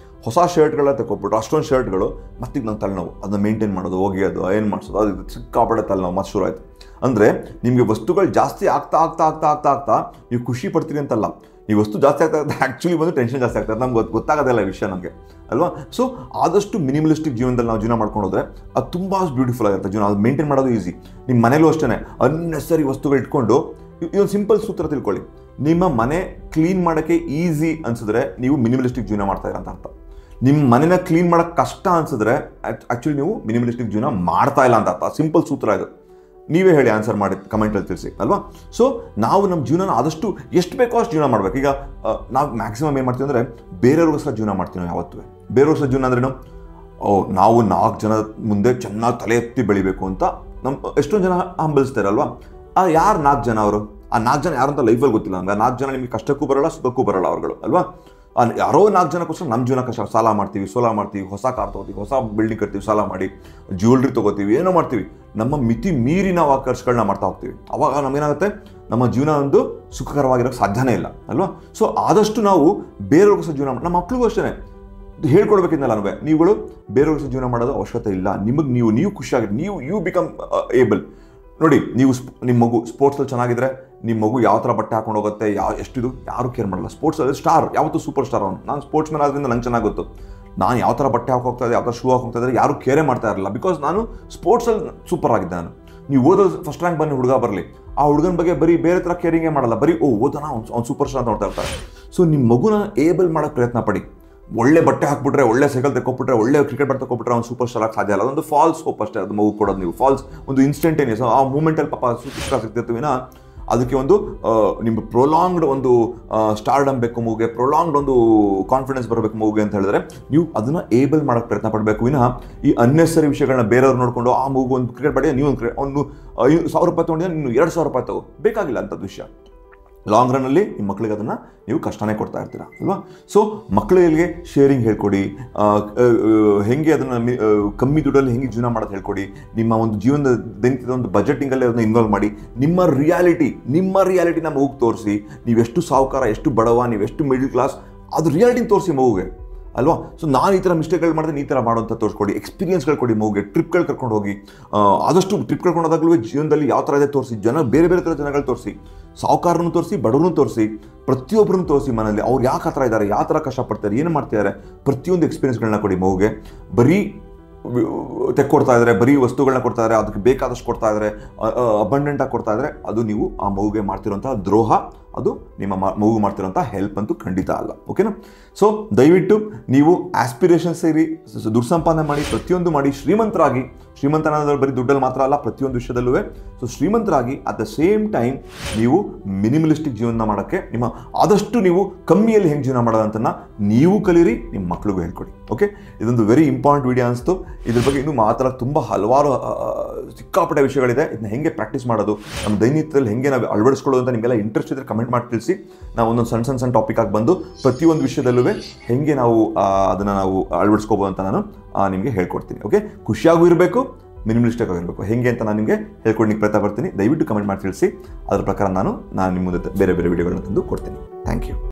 ಹೊಸ ಶರ್ಟ್ಗಳ ತೆಕ್ಕೊಬಿಟ್ಟು ಅಷ್ಟೊಂದು ಶರ್ಟ್ಗಳು. ಮತ್ತೀಗ ನನ್ನ ತಲೆನೋವು, ಅದನ್ನ ಮೇಂಟೈನ್ ಮಾಡೋದು, ಒಗೆಯೋದು, ಏನು ಮಾಡಿಸೋದು, ಅದು ಸಿಕ್ಕಾಪಟ್ಟೆ ತಲೆನೋವು ಮತ್ತೆ ಶುರು ಆಯಿತು. ಅಂದರೆ ನಿಮಗೆ ವಸ್ತುಗಳು ಜಾಸ್ತಿ ಆಗ್ತಾ ಆಗ್ತಾ ಆಗ್ತಾ ಆಗ್ತಾ ಆಗ್ತಾ ನೀವು ಖುಷಿ ಪಡ್ತೀರಿ ಅಂತಲ್ಲ, ಈ ವಸ್ತು ಜಾಸ್ತಿ ಆಗ್ತಾ ಆಗ್ತಾ ಆ್ಯಕ್ಚುಲಿ ಬಂದು ಟೆನ್ಷನ್ ಜಾಸ್ತಿ ಆಗ್ತದೆ. ನಮ್ಗೆ ಗೊತ್ತಾಗೋದಿಲ್ಲ ಈ ವಿಷಯ ನಮಗೆ ಅಲ್ವಾ. ಸೊ ಆದಷ್ಟು ಮಿನಿಮಲಿಸ್ಟಿಕ್ ಜೀವನದಲ್ಲಿ ನಾವು ಜೀವನ ಮಾಡ್ಕೊಂಡು ಹೋದರೆ ಅದು ತುಂಬ ಬ್ಯೂಟಿಫುಲ್ ಆಗಿರುತ್ತೆ ಜೀವನ. ಅದು ಮೇಂಟೈನ್ ಮಾಡೋದು ಈಸಿ. ನಿಮ್ಮ ಮನೇಲೂ ಅಷ್ಟೇ ಅನ್ನೆಸರಿ ವಸ್ತುಗಳು ಇಟ್ಕೊಂಡು ಇದೊಂದು ಸಿಂಪಲ್ ಸೂತ್ರ ತಿಳ್ಕೊಳ್ಳಿ. ನಿಮ್ಮ ಮನೆ ಕ್ಲೀನ್ ಮಾಡೋಕ್ಕೆ ಈಸಿ ಅನಿಸಿದ್ರೆ ನೀವು ಮಿನಿಮಲಿಸ್ಟಿಕ್ ಜೀವನ ಮಾಡ್ತಾ ಇರ ಅಂತ ಅರ್ಥ. ನಿಮ್ಮ ಮನೆನ ಕ್ಲೀನ್ ಮಾಡೋಕ್ಕೆ ಕಷ್ಟ ಅನಿಸಿದ್ರೆ ಆ್ಯಕ್ಚುಲಿ ನೀವು ಮಿನಿಮಲಿಸ್ಟಿಕ್ ಜೀವನ ಮಾಡ್ತಾ ಇಲ್ಲ ಅಂತ ಅರ್ಥ. ಸಿಂಪಲ್ ಸೂತ್ರ ಇದು. ನೀವೇ ಹೇಳಿ, ಆನ್ಸರ್ ಮಾಡಿ ಕಮೆಂಟಲ್ಲಿ ತಿಳಿಸಿ ಅಲ್ವಾ. ಸೊ ನಾವು ನಮ್ಮ ಜೀವನ ಆದಷ್ಟು ಎಷ್ಟು ಬೇಕೋ ಅಷ್ಟು ಜೀವನ ಮಾಡಬೇಕು. ಈಗ ನಾವು ಮ್ಯಾಕ್ಸಿಮಮ್ ಏನು ಮಾಡ್ತೀವಿ ಅಂದರೆ ಬೇರೆಯವ್ರಿಗೋಸ್ಕರ ಜೀವನ ಮಾಡ್ತೀವಿ ನಾವು ಯಾವತ್ತೂ. ಬೇರೆಯವ್ರಿಗೋಸ್ಕರ ಜೀವನ ಅಂದ್ರೇನು, ನಾವು 4 ಜನ ಮುಂದೆ ಚೆನ್ನಾಗಿ ತಲೆ ಎತ್ತಿ ಬೆಳಿಬೇಕು ಅಂತ ಎಷ್ಟೊಂದು ಜನ ಹಂಬಲಿಸ್ತಾರಲ್ವಾ. ಯಾರು 4 ಜನ ಅವರು? ಆ 4 ಜನ ಯಾರು ಅಂತ ಲೈಫಲ್ಲಿ ಗೊತ್ತಿಲ್ಲ ನಮ್ಗೆ. 4 ಜನ ನಿಮಗೆ ಕಷ್ಟಕ್ಕೂ ಬರೋಲ್ಲ, ಸುಖಕ್ಕೂ ಬರೋಲ್ಲ ಅವ್ರುಗಳು ಅಲ್ವಾ. ಯಾರೋ 4 ಜನಕ್ಕೋಸ್ಕರ ನಮ್ಮ ಜೀವನ ಕಷ್ಟ. ಸಾಲ ಮಾಡ್ತೀವಿ, ಸೋಲ ಮಾಡ್ತೀವಿ, ಹೊಸ ಕಾರ್ ತೊಗೋತೀವಿ, ಹೊಸ ಬಿಲ್ಡಿಂಗ್ ಕಟ್ತೀವಿ, ಸಾಲ ಮಾಡಿ ಜ್ಯುವೆಲ್ರಿ ತೊಗೋತೀವಿ, ಏನೋ ಮಾಡ್ತೀವಿ. ನಮ್ಮ ಮಿತಿ ಮೀರಿ ನಾವು ಆ ಖರ್ಚುಗಳನ್ನ ಮಾಡ್ತಾ ಹೋಗ್ತೀವಿ. ಅವಾಗ ನಮಗೇನಾಗುತ್ತೆ, ನಮ್ಮ ಜೀವನ ಒಂದು ಸುಖಕರವಾಗಿರೋಕ್ಕೆ ಸಾಧ್ಯನೇ ಇಲ್ಲ ಅಲ್ವಾ. ಸೊ ಆದಷ್ಟು ನಾವು ಬೇರೆಯವ್ರಿಗೋಸ್ಕರ ಜೀವನ ನಮ್ಮ ಮಕ್ಳಿಗೂ ಅಷ್ಟೇ ಹೇಳ್ಕೊಡ್ಬೇಕಿದ್ನಲ್ಲ ನಾವೇ, ನೀವುಗಳು ಬೇರೆಯವ್ರಿಗೋಸ್ಕರ ಜೀವನ ಮಾಡೋದು ಅವಶ್ಯಕತೆ ಇಲ್ಲ. ನಿಮಗೆ ನೀವು ಖುಷಿಯಾಗಿ ಯು ಬಿಕಮ್ ಏಬಲ್. ನೋಡಿ, ನೀವು ನಿಮ್ಮ ಮಗು ಸ್ಪೋರ್ಟ್ಸಲ್ಲಿ ಚೆನ್ನಾಗಿದ್ರೆ ನಿಮ್ಮ ಮಗು ಯಾವ ಥರ ಬಟ್ಟೆ ಹಾಕೊಂಡು ಹೋಗುತ್ತೆ, ಎಷ್ಟಿದು ಯಾರು ಕೇರ್ ಮಾಡಲ್ಲ. ಸ್ಪೋರ್ಟ್ಸಲ್ಲಿ ಸ್ಟಾರ್, ಯಾವತ್ತೂ ಸೂಪರ್ ಸ್ಟಾರ್ ಅವನು. ನಾನು ಸ್ಪೋರ್ಟ್ಸ್ ಮ್ಯಾನ್ ಆದ್ರಿಂದ ನಂಗೆ ಚೆನ್ನಾಗಿ ಗೊತ್ತು. ನಾನು ಯಾವ ಥರ ಬಟ್ಟೆ ಹಾಕೋಗ್ತಾ ಇದೆ, ಯಾವ ಥರ ಶೂ ಹಾಕೋಗ್ತಾ ಇದ್ದಾರೆ ಯಾರು ಕೇರೇ ಮಾಡ್ತಾ ಇರಲಿಲ್ಲ. ಬಿಕಾಸ್ ನಾನು ಸ್ಪೋರ್ಟ್ಸಲ್ಲಿ ಸೂಪರ್ ಆಗಿದ್ದೆ ನಾನು. ನೀವು ಓದೋದು ಫಸ್ಟ್ ರ್ಯಾಂಕ್ ಬನ್ನಿ ಹುಡುಗ ಬರಲಿ, ಆ ಹುಡುಗನ ಬಗ್ಗೆ ಬರೀ ಬೇರೆ ಥರ ಕೇರಿಂಗೇ ಮಾಡಲ್ಲ, ಬರೀ ಓದೋಣ ಅವ್ನು ಸೂಪರ್ ಸ್ಟಾರ್ ಅಂತ ನೋಡ್ತಾ ಇರ್ತಾರೆ. ಸೊ ನಿಮ್ಮ ಮಗುನ ಏಬಲ್ ಮಾಡೋಕ್ಕೆ ಪ್ರಯತ್ನ ಪಡಿ. ಒಳ್ಳೆ ಬಟ್ಟೆ ಹಾಕ್ಬಿಟ್ರೆ, ಒಳ್ಳೆ ಸೈಕಲ್ ತೆಕ್ಕೊಬಿಟ್ರೆ, ಒಳ್ಳೆ ಕ್ರಿಕೆಟ್ ಬ್ಯಾಟ್ ತೆಕ್ಕೊಬಿಟ್ರೆ ಅವ್ನು ಸೂಪರ್ ಸ್ಟಾರ್ ಆಗಿ ಸಾಧ್ಯ ಅಲ್ಲ. ಅದೊಂದು ಫಾಲ್ಸ್ ಹೋಪ್ ಅಷ್ಟೇ ಅದು ಮಗು ಕೊಡೋದು. ನೀವು ಫಾಲ್ಸ್ ಒಂದು ಇನ್ಸ್ಟಂಟೇನಿಯಸ್ ಆ ಮೂಮೆಂಟಲ್ಲಿ ಪಾಪ ಸೂಪರ್ ಸ್ಟಾರ್ ಸಿಗ್ತಿರ್ತೀವಿನ, ಅದಕ್ಕೆ ಒಂದು ನಿಮ್ಮ ಪ್ರೊಲಾಂಗ್ಡ್ ಒಂದು ಸ್ಟಾರ್ಡಮ್ ಬೇಕು ಮಗುಗೆ, ಪ್ರೊಲಾಂಗ್ಡ್ ಒಂದು ಕಾನ್ಫಿಡೆನ್ಸ್ ಬರಬೇಕು ಮಗುಗೆ ಅಂತ ಹೇಳಿದ್ರೆ ನೀವು ಅದನ್ನು ಏಬಲ್ ಮಾಡೋಕ್ಕೆ ಪ್ರಯತ್ನ ಪಡಬೇಕು. ವಿನಃ ಈ ಅನ್ನೆಸರಿ ವಿಷಯಗಳನ್ನ ಬೇರೆಯವ್ರು ನೋಡಿಕೊಂಡು ಆ ಮಗು ಒಂದು ಕ್ರಿಕೆಟ್ ಬ್ಯಾಟ್ ನೀವು ಒಂದು 1000 ರೂಪಾಯಿ ತೊಗೊಂಡಿದ್ರೆ ನೀವು 2000 ರೂಪಾಯಿ ತಗೋ, ಬೇಕಾಗಿಲ್ಲ ಅಂಥದ್ದು ವಿಷಯ. ಲಾಂಗ್ ರನ್ನಲ್ಲಿ ನಿಮ್ಮ ಮಕ್ಕಳಿಗೆ ಅದನ್ನು ನೀವು ಕಷ್ಟನೇ ಕೊಡ್ತಾ ಇರ್ತೀರ ಅಲ್ವಾ. ಸೊ ಮಕ್ಕಳಿಗೆ ಶೇರಿಂಗ್ ಹೇಳ್ಕೊಡಿ, ಹೆಂಗೆ ಅದನ್ನು ಕಮ್ಮಿ ದುಡ್ಡಲ್ಲಿ ಹೆಂಗೆ ಜೀವನ ಮಾಡೋದು ಹೇಳ್ಕೊಡಿ. ನಿಮ್ಮ ಒಂದು ಜೀವನದ ದಿನದ ಒಂದು ಬಜೆಟಿಂಗಲ್ಲಿ ಅದನ್ನು ಇನ್ವಾಲ್ವ್ ಮಾಡಿ. ನಿಮ್ಮ ರಿಯಾಲಿಟಿನ ಮಗುಗೆ ತೋರಿಸಿ. ನೀವೆಷ್ಟು ಸಾಹುಕಾರ, ಎಷ್ಟು ಬಡವ, ನೀವೆಷ್ಟು ಮಿಡಲ್ ಕ್ಲಾಸ್, ಅದು ರಿಯಾಲಿಟಿನ ತೋರಿಸಿ ಮಗುಗೆ ಅಲ್ವಾ. ಸೊ ನಾನು ಈ ಥರ ಮಿಸ್ಟೇಕ್ಗಳು ಮಾಡಿದ್ರೆ ಈ ಥರ ಮಾಡೋಂಥ ತೋರಿಸ್ಕೊಡಿ. ಎಕ್ಸ್ಪೀರಿಯನ್ಸ್ಗಳು ಕೊಡಿ ಮಗುಗೆ. ಟ್ರಿಪ್ಗಳು ಕರ್ಕೊಂಡು ಹೋಗಿ. ಆದಷ್ಟು ಟ್ರಿಪ್ ಕರ್ಕೊಂಡೋದಾಗಲೂ ಜೀವನದಲ್ಲಿ ಯಾವ ಥರ ಇದೆ ತೋರಿಸಿ. ಬೇರೆ ಥರ ಜನಗಳು ತೋರಿಸಿ. ಸಾಹುಕಾರನೂ ತೋರಿಸಿ, ಬಡವ್ರನ್ನೂ ತೋರಿಸಿ, ಪ್ರತಿಯೊಬ್ಬರನ್ನು ತೋರಿಸಿ. ಮನೇಲಿ ಅವ್ರು ಯಾಕೆ ಆ ಥರ ಇದ್ದಾರೆ, ಯಾವ ಥರ ಕಷ್ಟಪಡ್ತಾರೆ, ಏನು ಮಾಡ್ತಿದ್ದಾರೆ, ಪ್ರತಿಯೊಂದು ಎಕ್ಸ್ಪೀರಿಯನ್ಸ್ಗಳನ್ನ ಕೊಡಿ ಮಗುಗೆ. ಬರೀ ತೆಕ್ಕೊಡ್ತಾ ಇದ್ದಾರೆ, ಬರೀ ವಸ್ತುಗಳನ್ನ ಕೊಡ್ತಾ ಇದ್ದಾರೆ, ಅದಕ್ಕೆ ಬೇಕಾದಷ್ಟು ಕೊಡ್ತಾ ಇದ್ದಾರೆ, ಅಬಂಡೆಂಟಾಗಿ ಕೊಡ್ತಾ ಇದ್ದಾರೆ, ಅದು ನೀವು ಆ ಮಗುಗೆ ಮಾಡ್ತಿರೋಂಥ ದ್ರೋಹ, ಅದು ನಿಮ್ಮ ಮಗು ಮಾಡ್ತಿರೋಂಥ ಹೆಲ್ಪ್ ಅಂತೂ ಖಂಡಿತ ಅಲ್ಲ. ಓಕೆನಾ. ಸೊ ದಯವಿಟ್ಟು ನೀವು ಆಸ್ಪಿರೇಷನ್ಸ್ ಸೇರಿ ದುಡ್ಡು ಸಂಪಾದನೆ ಮಾಡಿ, ಪ್ರತಿಯೊಂದು ಮಾಡಿ, ಶ್ರೀಮಂತನಾದ್ರೆ ಬರೀ ದುಡ್ಡಲ್ಲಿ ಮಾತ್ರ ಅಲ್ಲ, ಪ್ರತಿಯೊಂದು ವಿಷಯದಲ್ಲೂ. ಸೊ ಶ್ರೀಮಂತರಾಗಿ ಅಟ್ ದ ಸೇಮ್ ಟೈಮ್ ನೀವು ಮಿನಿಮಲಿಸ್ಟಿಕ್ ಜೀವನ ಮಾಡೋಕ್ಕೆ ಆದಷ್ಟು ನೀವು ಕಮ್ಮಿಯಲ್ಲಿ ಹೆಂಗೆ ಜೀವನ ಮಾಡೋದಂತನ್ನ ನೀವು ಕಲೀರಿ, ನಿಮ್ಮ ಮಕ್ಕಳಿಗೂ ಹೇಳ್ಕೊಡಿ. ಓಕೆ, ಇದೊಂದು ವೆರಿ ಇಂಪಾರ್ಟೆಂಟ್ ವಿಡಿಯೋ ಅನಿಸ್ತು. ಇದ್ರ ಬಗ್ಗೆ ಇನ್ನೂ ಮಾತಾಡೋಕ್ಕೆ ತುಂಬ ಹಲವಾರು ಸಿಕ್ಕಾಪಟ್ಟೆ ವಿಷಯಗಳಿದೆ. ಇದನ್ನ ಹೆಂಗೆ ಪ್ರಾಕ್ಟೀಸ್ ಮಾಡೋದು, ನಮ್ಮ ದೈನಿತ್ಯದಲ್ಲಿ ಹೆಂಗೆ ನಾವು ಅಳವಡಿಸ್ಕೊಳ್ಳೋದು ಅಂತ ನಿಮಗೆಲ್ಲ ಇಂಟ್ರೆಸ್ಟ್ ಇದ್ದರೆ ಕಮೆಂಟ್ ಮಾಡಿ ತಿಳಿಸಿ. ನಾವು ಒಂದೊಂದು ಸಣ್ಣ ಟಾಪಿಕ್ ಆಗಿ ಬಂದು ಪ್ರತಿಯೊಂದು ವಿಷಯದಲ್ಲೂ ಹೆಂಗೆ ನಾವು ಅದನ್ನು ನಾವು ಅಳವಡಿಸ್ಕೋಬೋದು ಅಂತ ನಾನು ನಿಮಗೆ ಹೇಳ್ಕೊಡ್ತೀನಿ. ಓಕೆ, ಖುಷಿಯಾಗೂ ಇರಬೇಕು, ಮಿನಿಮಲಿಸ್ಟಿಕ್ ಆಗಿರಬೇಕು. ಹೆಂಗೆ ಅಂತ ನಾನು ನಿಮಗೆ ಹೇಳ್ಕೊಡ್ಲಿಕ್ಕೆ ಪ್ರಯತ್ನ ಪಡ್ತೀನಿ. ದಯವಿಟ್ಟು ಕಮೆಂಟ್ ಮಾಡಿ ತಿಳಿಸಿ. ಅದರ ಪ್ರಕಾರ ನಾನು ನಿಮ್ಮ ಮುಂದೆ ಬೇರೆ ವಿಡಿಯೋಗಳನ್ನ ತಂದು ಕೊಡ್ತೀನಿ. Thank you.